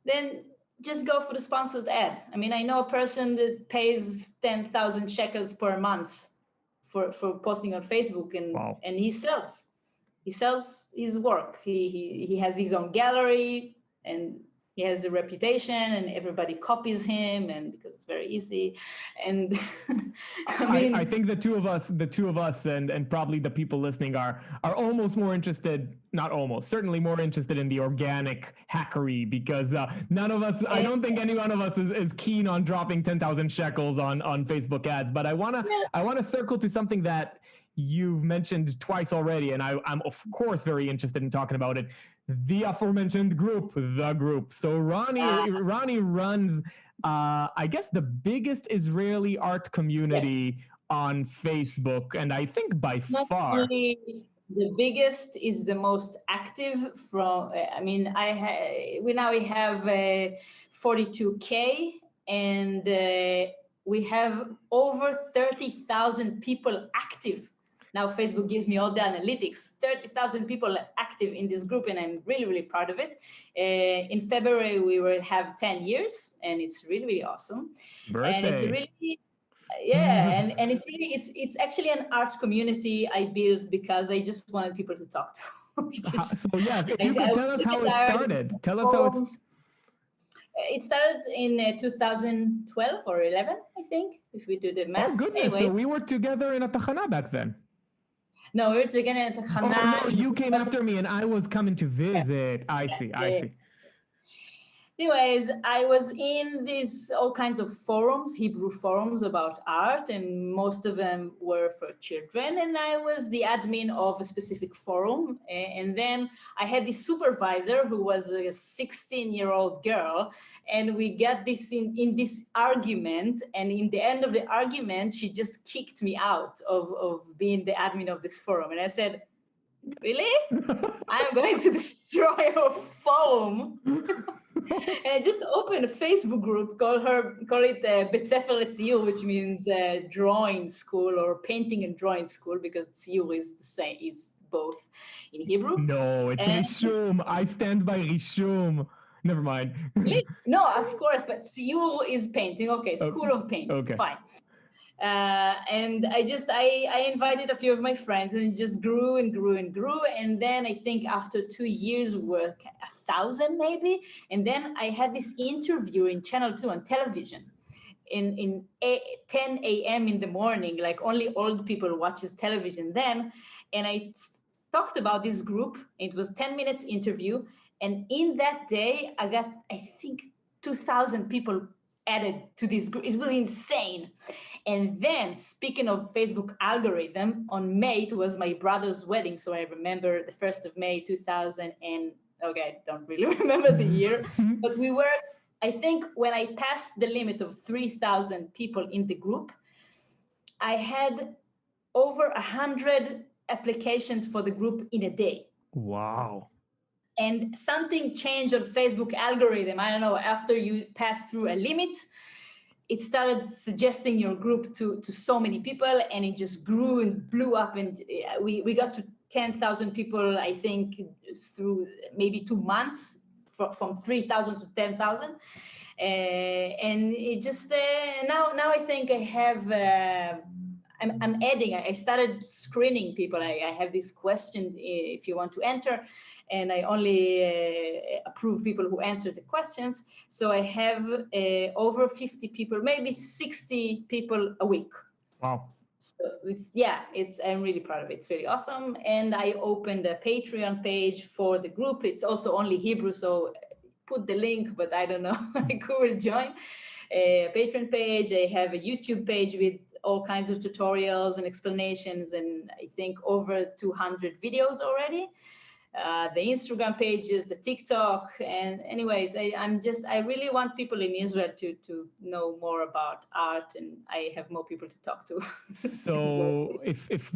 then just go for the sponsored ad. I mean, I know a person that pays 10,000 shekels per month for posting on Facebook, and Wow. and he sells his work. He has his own gallery, and he has a reputation, and everybody copies him, and because it's very easy. And I think the two of us, and probably the people listening are almost more interested, not almost, certainly more interested in the organic hackery, because none of us, I don't think any one of us is keen on dropping 10,000 shekels on Facebook ads. But I wanna circle to something that you've mentioned twice already, and I'm of course very interested in talking about it. The aforementioned group, the group. So Roni runs, I guess, the biggest Israeli art community on Facebook, and I think by far. Only the biggest is the most active. From I mean, we now have 42K, and we have over 30,000 people active. Now Facebook gives me all the analytics. 30,000 people active in this group, and I'm really, really proud of it. In February, we will have 10 years, and it's really, really awesome. Birthday. And it's really, and it's really, it's actually an arts community I built because I just wanted people to talk to. So yeah, if you could tell us how it started. Tell us how it's... It started in 2012 or 11, I think, if we do the math. Oh, goodness. Anyway. So we were together in a tachana back then. No, we were together in a tachana. Oh, no, you came after me and I was coming to visit. I see. Anyways, I was in these all kinds of forums, Hebrew forums about art, and most of them were for children. And I was the admin of a specific forum. And then I had this supervisor who was a 16-year-old girl. And we got this in this argument. And in the end of the argument, she just kicked me out of being the admin of this forum. And I said, really? I'm going to destroy your forum. And I just opened a Facebook group, call it Bet Sefer Letziyur, which means drawing school or painting and drawing school, because Tziyur is the same, is both in Hebrew. No, it's Rishum. I stand by Rishum. Never mind. No, of course, but Tziyur is painting. Okay, school of painting. Okay, fine. And I invited a few of my friends, and it just grew and grew and grew. And then I think after 2 years, we were 1,000 maybe. And then I had this interview in Channel 2 on television in 10 a.m. in the morning, like only old people watches television then. And I talked about this group. It was 10 minutes interview. And in that day, I got, I think, 2,000 people added to this group. It was insane. And then, speaking of Facebook algorithm, on May, it was my brother's wedding. So I remember the 1st of May, 2000, and okay, I don't really remember the year, but we were, I think when I passed the limit of 3,000 people in the group, I had over 100 applications for the group in a day. Wow. And something changed on Facebook algorithm. I don't know, after you pass through a limit, it started suggesting your group to so many people, and it just grew and blew up. And we got to 10,000 people, I think, through maybe 2 months, from 3,000 to 10,000. And it just, now I think I have, I'm adding, I started screening people. I have this question if you want to enter, and I only approve people who answer the questions. So I have over 50 people, maybe 60 people a week. Wow. So I'm really proud of it. It's really awesome. And I opened a Patreon page for the group. It's also only Hebrew, so put the link, but I don't know who will join. A Patreon page. I have a YouTube page with all kinds of tutorials and explanations, and I think over 200 videos already. The Instagram pages, the TikTok, and anyways, I really want people in Israel to know more about art, and I have more people to talk to. So if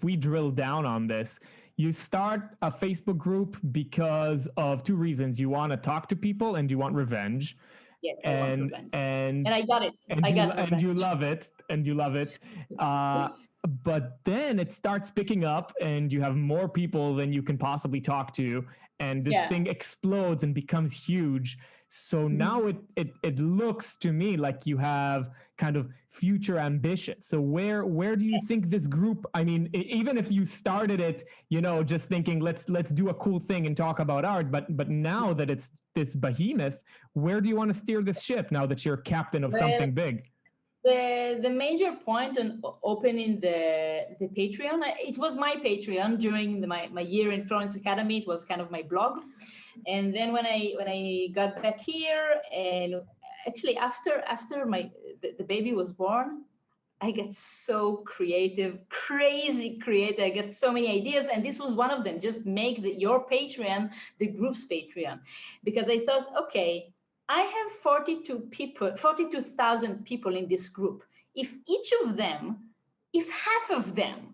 we drill down on this, you start a Facebook group because of two reasons. You want to talk to people and you want revenge. Yes, I want revenge. And I got it. And you love it. But then it starts picking up and you have more people than you can possibly talk to. And this thing explodes and becomes huge. So now it looks to me like you have kind of future ambition. So where do you think this group, I mean, even if you started it, just thinking, let's do a cool thing and talk about art, but now that it's this behemoth, where do you want to steer this ship now that you're captain of something big? The major point on opening the Patreon, it was my Patreon during my year in Florence Academy. It was kind of my blog. And then when I got back here, and actually after the baby was born, I get so creative, crazy creative. I get so many ideas, and this was one of them. Just make your Patreon the group's Patreon, because I thought, okay, I have 42,000 people in this group. If half of them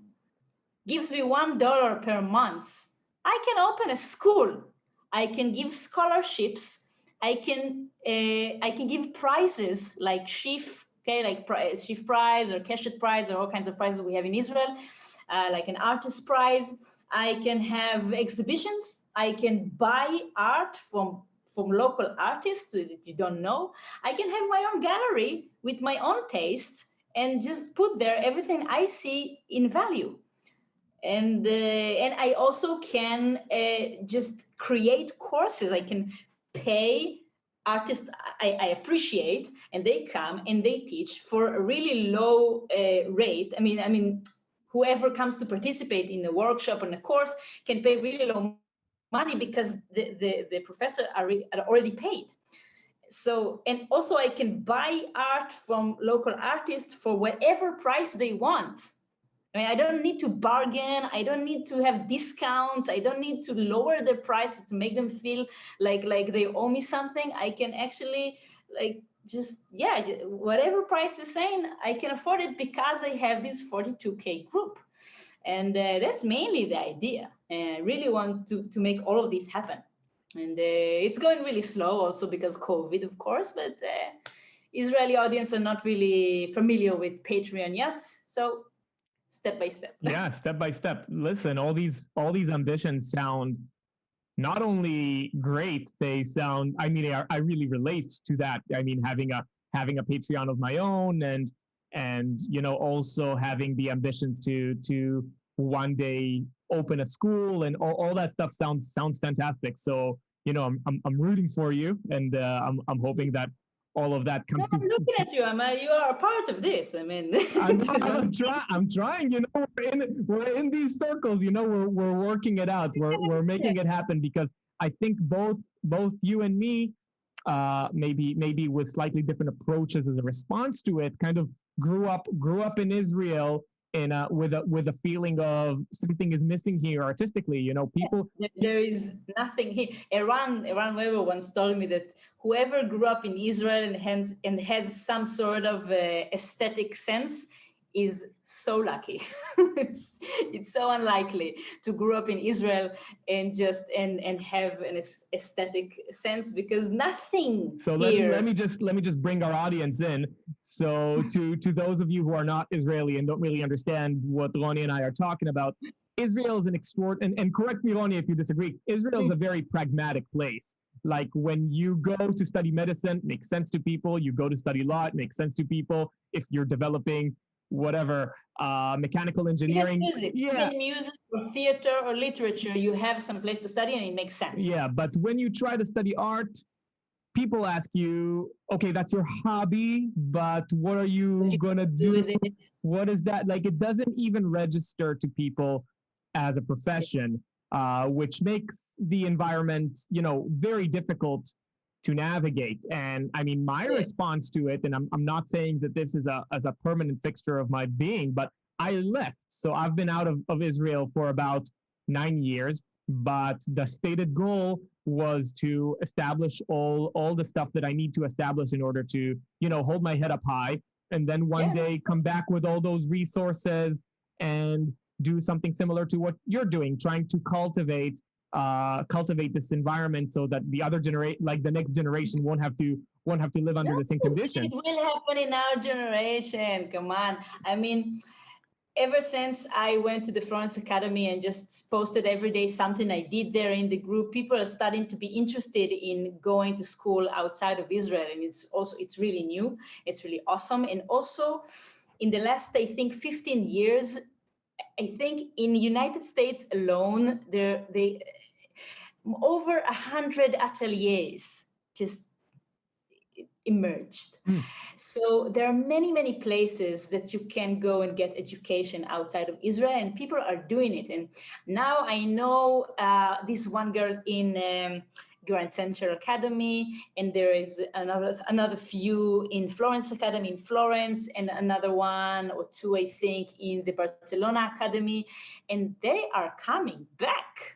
gives me $1 per month, I can open a school. I can give scholarships. I can give prizes like Shif, like Shif Prize or Keshet Prize, or all kinds of prizes we have in Israel, like an artist prize. I can have exhibitions. I can buy art from local artists that you don't know. I can have my own gallery with my own taste and just put there everything I see in value. And I also can just create courses. I can pay artists I appreciate, and they come and they teach for a really low rate. I mean, whoever comes to participate in a workshop and a course can pay really low money because the professor are already paid. So, and also I can buy art from local artists for whatever price they want. I mean, I don't need to bargain. I don't need to have discounts. I don't need to lower the price to make them feel like they owe me something. I can actually whatever price is saying, I can afford it because I have this 42K group. And that's mainly the idea. I really want to make all of this happen. And it's going really slow also because COVID, of course, but Israeli audience are not really familiar with Patreon yet. So step by step. Yeah, step by step. Listen, all these ambitions sound not only great, they sound, I mean, I really relate to that. I mean, having a Patreon of my own and also having the ambitions to one day open a school and all that stuff sounds fantastic. So, I'm rooting for you, and I'm hoping that all of that comes. I'm looking at you. You are a part of this. I mean, I'm trying. We're in these circles. We're working it out. We're making it happen, because I think both you and me, maybe with slightly different approaches as a response to it, kind of grew up in Israel with a feeling of something is missing here artistically. People. There is nothing here. Eran Weber once told me that whoever grew up in Israel and has some sort of aesthetic sense is so lucky. It's so unlikely to grow up in Israel and have an aesthetic sense, because nothing. So let me just bring our audience in. So to those of you who are not Israeli and don't really understand what Roni and I are talking about, Israel is an and correct me, Roni, if you disagree, Israel is a very pragmatic place. Like when you go to study medicine, it makes sense to people. You go to study law, it makes sense to people. If you're developing whatever, mechanical engineering. Even music or theater or literature, you have some place to study and it makes sense. Yeah, but when you try to study art, people ask you, okay, that's your hobby, but what are you gonna do with it? What is that? Like, it doesn't even register to people as a profession, which makes the environment, very difficult to navigate. And I mean, my response to it, and I'm not saying that this is as a permanent fixture of my being, but I left. So I've been out of Israel for about 9 years, but the stated goal was to establish all the stuff that I need to establish in order to, hold my head up high, and then one day come back with all those resources and do something similar to what you're doing, trying to cultivate this environment so that the next generation won't have to live under the same conditions. It will happen in our generation. Come on. I mean, ever since I went to the Florence Academy and just posted every day something I did there in the group, people are starting to be interested in going to school outside of Israel. And it's really new. It's really awesome. And also in the last, I think, 15 years, I think in the United States alone, they over 100 ateliers just emerged. So there are many, many places that you can go and get education outside of Israel, and people are doing it. And now I know this one girl in Grand Central Academy, and there is another few in Florence Academy in Florence, and another one or two, I think, in the Barcelona Academy, and they are coming back.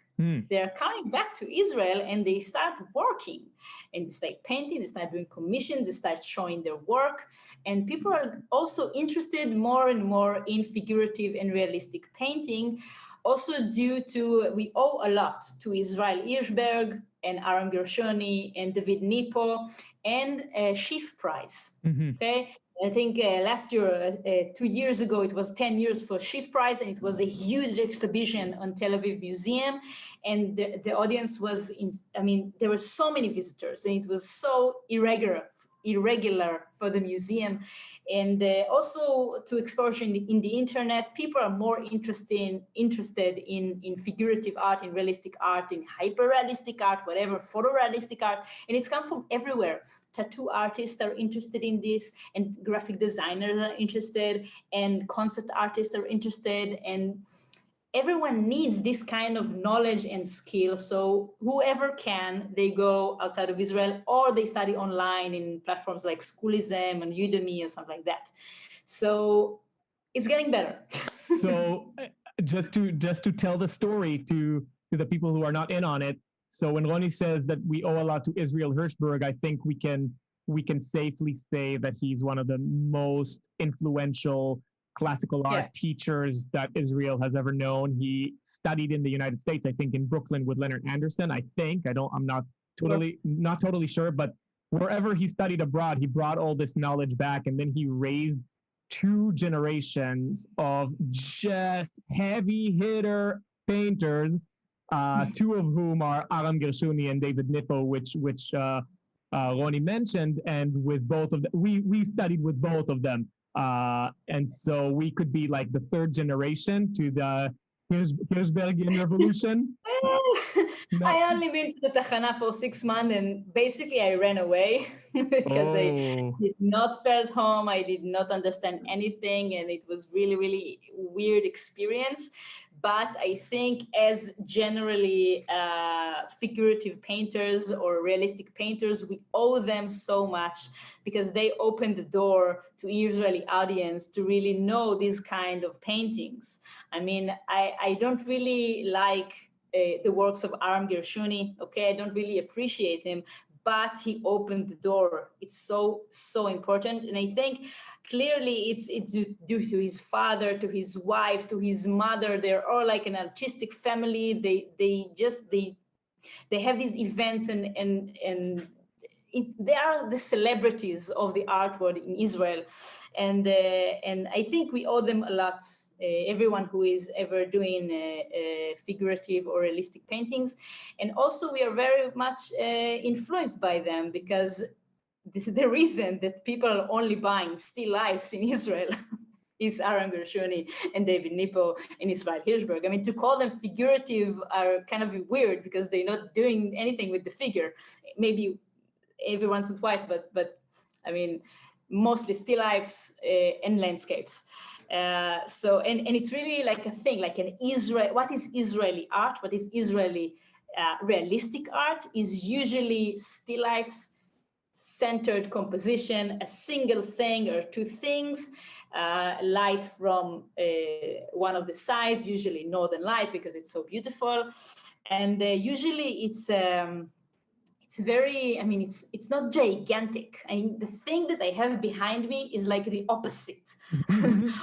They're coming back to Israel and they start working and they start painting, they start doing commissions, they start showing their work. And people are also interested more and more in figurative and realistic painting, also due to, we owe a lot to Israel Hirschberg and Aram Gershoni and David Nipo and Schiff Prize, okay? I think last year, 2 years ago, it was 10 years for Schiff Prize, and it was a huge exhibition on Tel Aviv Museum. And the audience was, there were so many visitors, and it was so irregular for the museum. And also to exposure in the internet, people are more interested in figurative art, in realistic art, in hyper-realistic art, whatever, photorealistic art, and it's come from everywhere. Tattoo artists are interested in this, and graphic designers are interested, and concept artists are interested, and everyone needs this kind of knowledge and skill. So whoever can, they go outside of Israel, or they study online in platforms like Schoolism and Udemy or something like that. So it's getting better. So just to tell the story to the people who are not in on it. So when Roni says that we owe a lot to Israel Hirschberg, I think we can safely say that he's one of the most influential classical art teachers that Israel has ever known. He studied in the United States, I think in Brooklyn with Leonard Anderson. I'm not totally sure, but wherever he studied abroad, he brought all this knowledge back, and then he raised 2 generations of just heavy hitter painters, 2 of whom are Aram Gershuni and David Nipo, which Roni mentioned, and with both of them, we studied with both of them. And so we could be like the 3rd generation to the Hirschbergian revolution. I only been to the Tachana for 6 months, and basically I ran away because I did not felt home. I did not understand anything, and it was really, really weird experience. But I think as generally figurative painters or realistic painters, we owe them so much because they opened the door to Israeli audience to really know these kind of paintings. I mean, I don't really like the works of Aram Gershuni, okay? I don't really appreciate him, but he opened the door. It's so important. And I think clearly it's due to his father, to his wife, to his mother. They're all like an artistic family. They have these events and they are the celebrities of the art world in Israel, and I think we owe them a lot. Everyone who is ever doing figurative or realistic paintings, and also we are very much influenced by them, because this is the reason that people are only buying still lifes in Israel. Is Aram Gershoni and David Nippo and Israel Hirschberg. I mean, to call them figurative are kind of weird because they're not doing anything with the figure. Maybe every once or twice, but I mean, mostly still lifes and landscapes. So it's really like a thing, like an Israel. What is Israeli art? What is Israeli realistic art? Is usually still lifes, centered composition, a single thing or two things, light from one of the sides, usually northern light because it's so beautiful, and usually it's very, I mean, it's not gigantic. I mean, the thing that I have behind me is like the opposite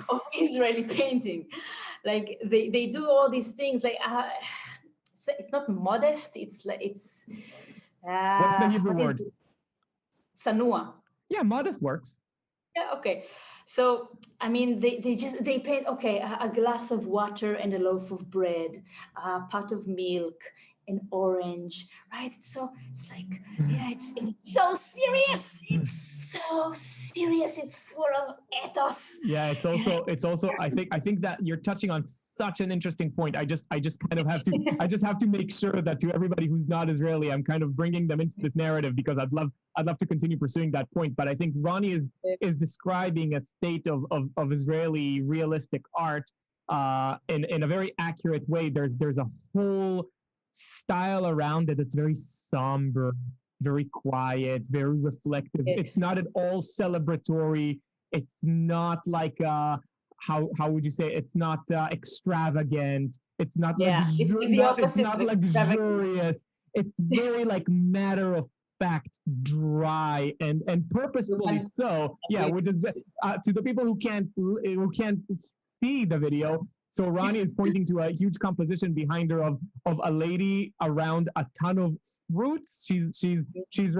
of Israeli painting. Like they do all these things like it's not modest. It's like it's What's the Hebrew word? Sanua. Yeah, modest works. Yeah, okay. So, I mean, they paint, okay, a glass of water and a loaf of bread, a pot of milk, an orange, right? So it's like, yeah, it's so serious. It's so serious. It's full of ethos. Yeah, it's also I think that you're touching on such an interesting point. I just kind of have to make sure that to everybody who's not Israeli, I'm kind of bringing them into this narrative because I'd love to continue pursuing that point. But I think Roni is describing a state of Israeli realistic art in a very accurate way. There's a whole style around it that's very somber, very quiet, very reflective. It's not at all celebratory. It's not like how would you say? It's not extravagant. It's not it's like the opposite. It's not luxurious. It's very like matter of fact, dry, and purposefully so. Yeah, which is to the people who can't see the video. So Roni is pointing to a huge composition behind her of a lady around a ton of fruits. She's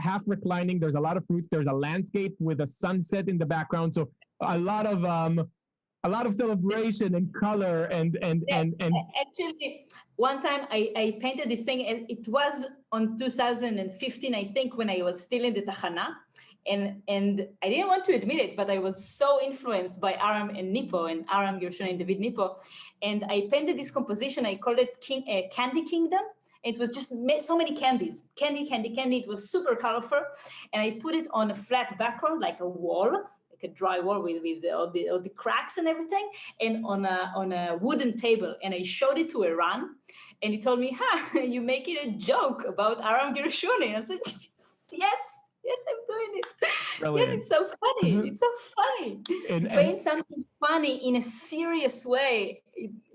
half reclining. There's a lot of fruits. There's a landscape with a sunset in the background. So a lot of celebration and color and actually one time I painted this thing, and it was on 2015, I think, when I was still in the Tachana. And I didn't want to admit it, but I was so influenced by Aram and Nippo, and Aram Gershon and David Nippo. And I painted this composition. I called it Candy Kingdom. It was just so many candies, candy. It was super colorful. And I put it on a flat background, like a wall, like a dry wall with all the cracks and everything, and on a wooden table. And I showed it to Iran, and he told me, you make it a joke about Aram Gershoni. And I said, yes, I'm doing it. Brilliant. Yes, it's so funny. Mm-hmm. It's so funny to paint something funny in a serious way.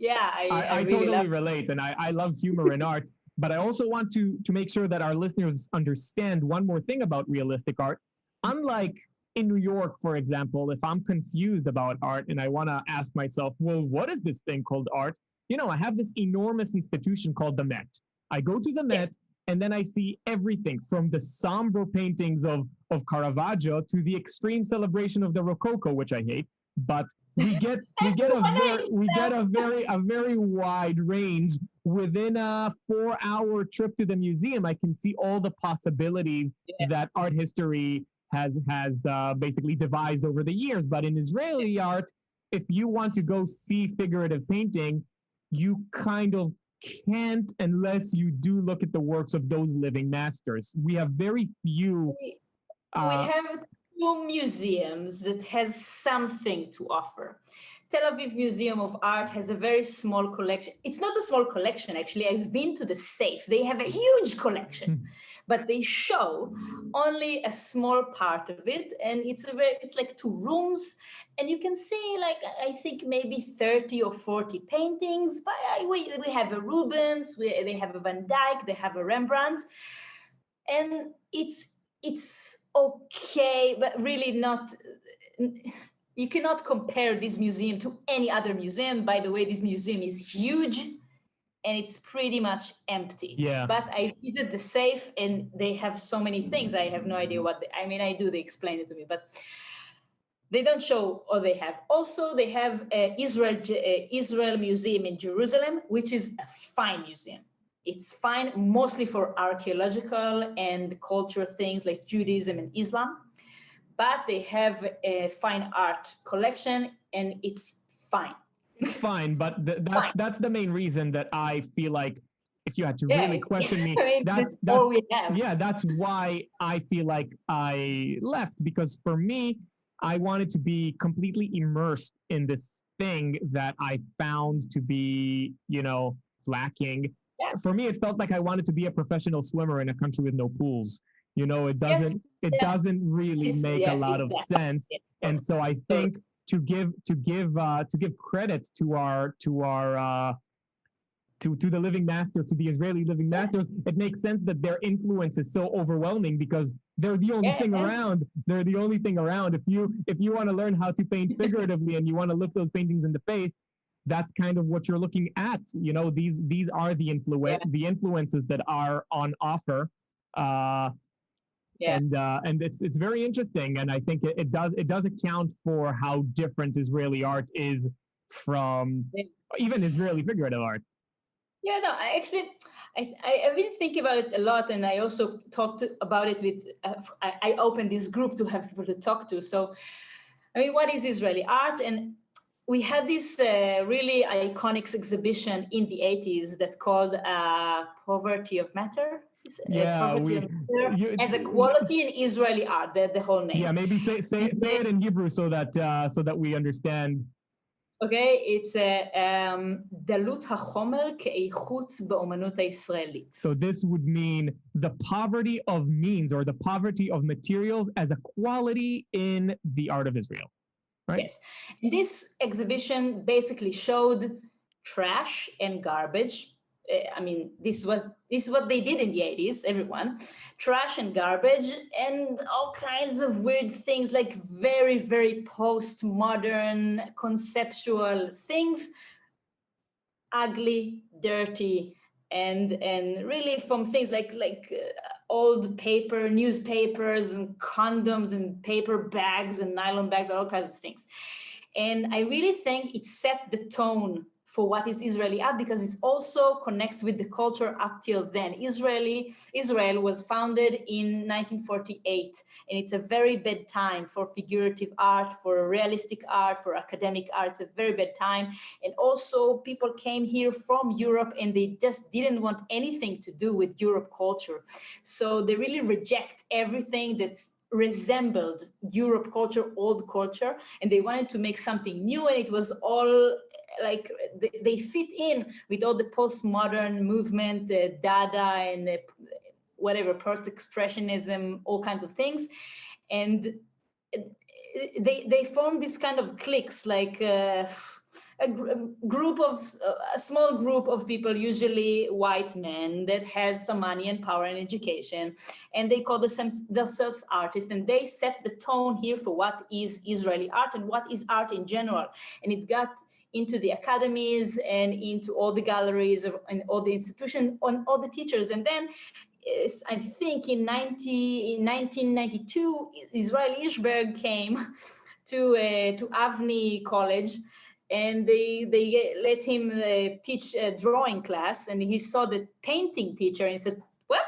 I really totally relate, and I love humor in art. But I also want to make sure that our listeners understand one more thing about realistic art. Unlike in New York, for example, if I'm confused about art and I want to ask myself, well, what is this thing called art? I have this enormous institution called the Met. I go to the Met, and then I see everything from the somber paintings of Caravaggio to the extreme celebration of the Rococo, which I hate. But we get a very wide range. Within a 4-hour trip to the museum, I can see all the possibilities that art history has basically devised over the years. But in Israeli art, if you want to go see figurative painting, you kind of can't unless you do look at the works of those living masters. We have very few. We have 2 museums that has something to offer. Tel Aviv Museum of Art has a very small collection. It's not a small collection, actually. I've been to the safe. They have a huge collection, but they show only a small part of it. And it's like 2 rooms. And you can see, like, I think maybe 30 or 40 paintings. But we have a Rubens, they have a Van Dyck, they have a Rembrandt. And it's okay, but really not. You cannot compare this museum to any other museum. By the way, this museum is huge, and it's pretty much empty. Yeah. But I visit the safe, and they have so many things. I have no idea what I do. They explain it to me, but they don't show all they have. Also, they have Israel Museum in Jerusalem, which is a fine museum. It's fine mostly for archaeological and cultural things like Judaism and Islam. But they have a fine art collection, and it's fine. It's fine, but Fine. that's the main reason that I feel like if you had to really question me, I mean, that's all we have. Yeah, that's why I feel like I left, because for me, I wanted to be completely immersed in this thing that I found to be, lacking. Yeah. For me, it felt like I wanted to be a professional swimmer in a country with no pools. It doesn't really make a lot of sense. And so I think to give credit to the living master, to the Israeli living masters, it makes sense that their influence is so overwhelming because they're the only thing around. They're the only thing around. If you want to learn how to paint figuratively and you want to look those paintings in the face, that's kind of what you're looking at. These are the influences that are on offer. And it's very interesting, and I think it does account for how different Israeli art is from even Israeli figurative art. Yeah, no, I've been thinking about it a lot, and I also talked about it with. I opened this group to have people to talk to. So, I mean, what is Israeli art? And we had this really iconic exhibition in the 80s that called Poverty of Matter. As a quality in Israeli art, the whole name. Yeah, maybe say it in Hebrew so that we understand. Okay, it's דלות החומר כאיכות באומנות הישראלית. So this would mean the poverty of means, or the poverty of materials as a quality in the art of Israel, right? Yes, and this exhibition basically showed trash and garbage. I mean, this is what they did in the 80s, everyone. Trash and garbage and all kinds of weird things, like very, very postmodern, conceptual things, ugly, dirty, and really from things like old paper, newspapers and condoms and paper bags and nylon bags, all kinds of things. And I really think it set the tone for what is Israeli art, because it also connects with the culture up till then. Israel was founded in 1948, and it's a very bad time for figurative art, for realistic art, for academic art. It's a very bad time. And also people came here from Europe, and they just didn't want anything to do with Europe culture. So they really reject everything that's resembled Europe culture, old culture, and they wanted to make something new, and it was all like they fit in with all the postmodern movement, Dada and whatever, post-expressionism, all kinds of things. And they formed this kind of cliques, like a small group of people, usually white men, that has some money and power and education, and they call themselves artists, and they set the tone here for what is Israeli art and what is art in general. And it got into the academies and into all the galleries and all the institutions, on all the teachers. And then I think in 1992, Israel Ishberg came to Avni College, and they let him teach a drawing class, and he saw the painting teacher and he said, what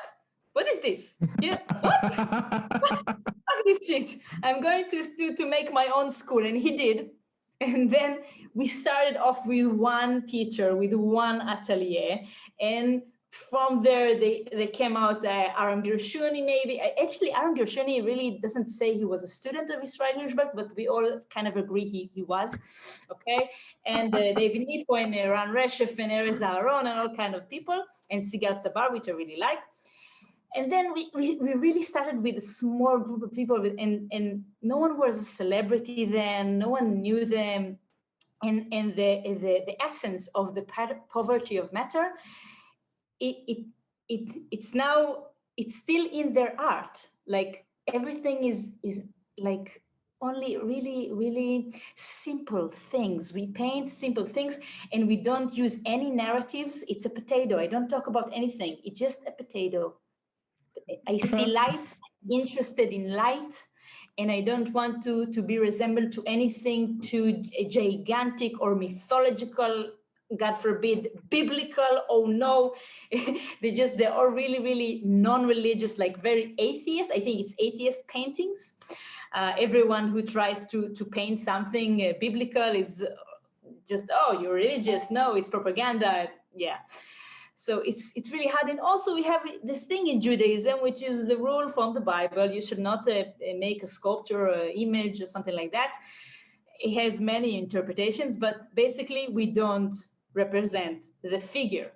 is this? Yeah, what? Fuck this shit. I'm going to make my own school. And he did. And then we started off with one teacher, with one atelier, and from there they came out. Aram Gershuni, maybe. Actually, Aram Gershuni really doesn't say he was a student of Israel Hirschberg, but we all kind of agree he was. Okay, and David Nipo and Ran Reshef and Erez Aaron and all kind of people, and Sigal Tzabar, which I really like. And then we really started with a small group of people, and no one was a celebrity then, no one knew them. And the essence of the poverty of matter, it's still in their art. Like everything is like only really, really simple things. We paint simple things and we don't use any narratives. It's a potato. I don't talk about anything. It's just a potato. I see light, I'm interested in light, and I don't want to be resembled to anything too gigantic or mythological, God forbid, biblical. Oh no, they're all really, really non-religious, like very atheist. I think it's atheist paintings. Everyone who tries to paint something biblical is just, oh, you're religious. No, it's propaganda. Yeah. So it's really hard. And also we have this thing in Judaism, which is the rule from the Bible. You should not make a sculpture or image or something like that. It has many interpretations, but basically we don't represent the figure.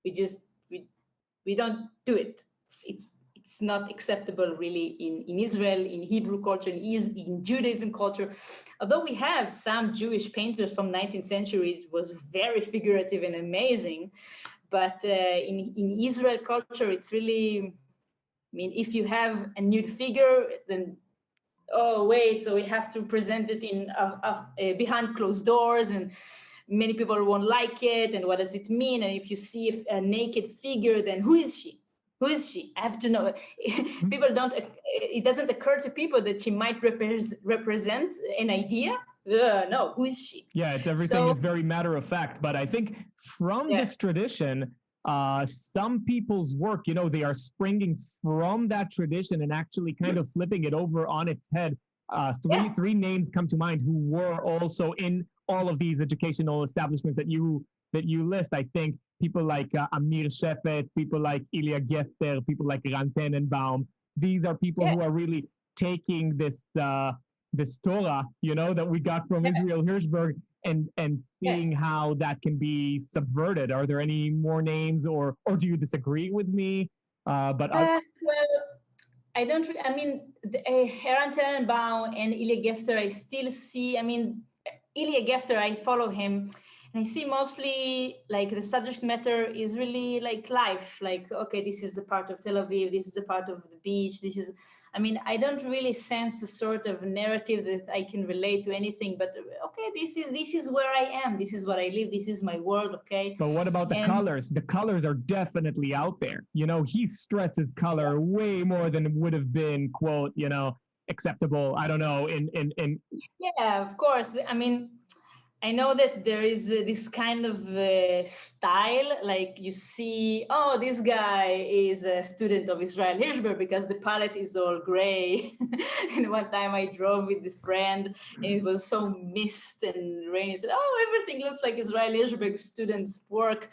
We just, we don't do it. It's not acceptable really in Israel, in Hebrew culture, in Judaism culture. Although we have some Jewish painters from 19th century, it was very figurative and amazing. But in Israel culture, it's really, I mean, if you have a nude figure, then, oh, wait, so we have to present it in behind closed doors, and many people won't like it. And what does it mean? And if you see a naked figure, then who is she? Who is she? I have to know. People don't, it doesn't occur to people that she might represent an idea. No, who is she? Yeah, it's everything is very matter of fact. But I think from this tradition, some people's work, you know, they are springing from that tradition and actually kind of flipping it over on its head. Three names come to mind who were also in all of these educational establishments that you list. I think people like Amir Shefet, people like Ilya Gefter, people like Ran Tenenbaum. These are people who are really taking this Torah, you know, that we got from Israel Hirschberg, and seeing how that can be subverted. Are there any more names, or do you disagree with me? Well, I don't. I mean, Ran Tenenbaum and Ilya Gefter, I still see. I mean, Ilya Gefter, I follow him, and I see mostly like the subject matter is really like life. Like, okay, this is a part of Tel Aviv. This is a part of the beach. This is. I mean, I don't really sense a sort of narrative that I can relate to anything. But okay, this is where I am. This is what I live. This is my world. Okay. But what about the colors? The colors are definitely out there. You know, he stresses color way more than would have been, quote, you know, acceptable. I don't know. In Yeah, of course. I mean, I know that there is this kind of style, like you see, oh, this guy is a student of Israel Hirschberg because the palette is all gray. And one time I drove with a friend and it was so mist and rainy. I said, oh, everything looks like Israel Hirschberg students' work.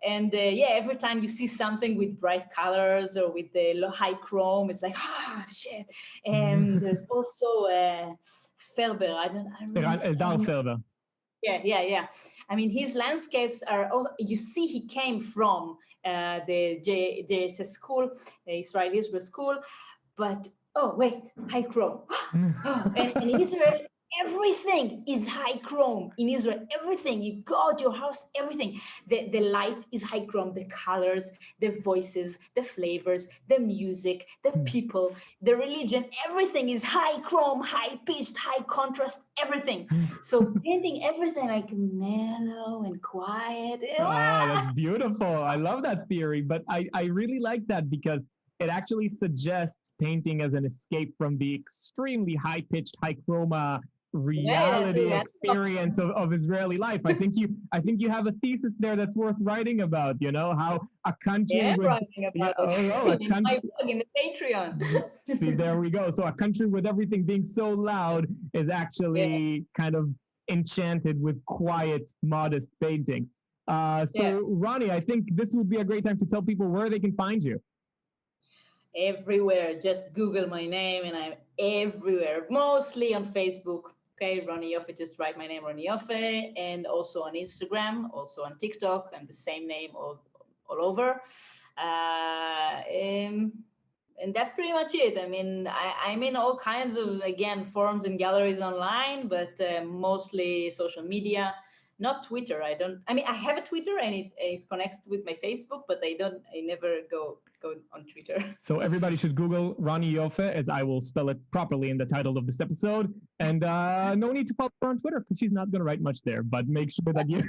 And every time you see something with bright colors or with the high chrome, it's like, shit. And there's also Ferber. I don't Eldar Ferber. Yeah. I mean, his landscapes are also, you see, he came from the JSS school, the Israeli Hebrew school, but oh, wait, high chrome. And in Israel, everything is high chrome. In Israel, everything, you go to your house, everything. The light is high chrome, the colors, the voices, the flavors, the music, the people, the religion, everything is high chrome, high pitched, high contrast, everything. So painting everything like mellow and quiet. That's beautiful. I love that theory, but I really like that because it actually suggests painting as an escape from the extremely high-pitched, high-chroma reality experience of Israeli life. I think you have a thesis there that's worth writing about. You know, how a country writing about it in my blog, in the Patreon. See, there we go. So a country with everything being so loud is actually kind of enchanted with quiet, modest painting. Roni, I think this would be a great time to tell people where they can find you. Everywhere. Just Google my name and I'm everywhere, mostly on Facebook. Okay, Roni Yoffe, just write my name, Roni Yoffe, and also on Instagram, also on TikTok, and the same name all over. And that's pretty much it. I mean, I'm in all kinds of, again, forums and galleries online, but mostly social media. Not Twitter. I have a Twitter and it connects with my Facebook, but I never go on Twitter. So everybody should Google Roni Yoffe, as I will spell it properly in the title of this episode. And no need to follow her on Twitter because she's not going to write much there. But make sure that you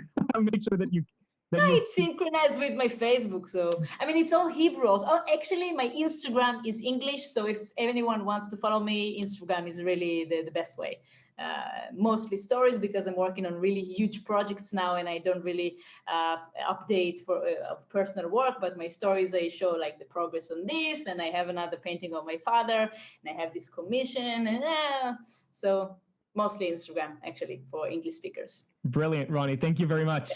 It's synchronized with my Facebook, so it's all Hebrew. Actually, my Instagram is English, so if anyone wants to follow me, Instagram is really the best way. Mostly stories because I'm working on really huge projects now, and I don't really update of personal work. But my stories, I show like the progress on this, and I have another painting of my father, and I have this commission, and so mostly Instagram actually for English speakers. Brilliant, Roni. Thank you very much.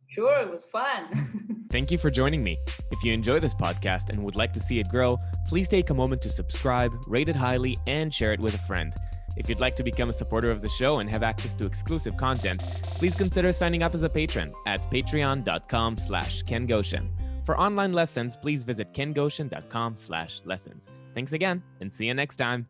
Sure, it was fun. Thank you for joining me. If you enjoy this podcast and would like to see it grow, please take a moment to subscribe, rate it highly, and share it with a friend. If you'd like to become a supporter of the show and have access to exclusive content, please consider signing up as a patron at patreon.com/Ken Goshen. For online lessons, please visit kengoshen.com/lessons. Thanks again, and see you next time.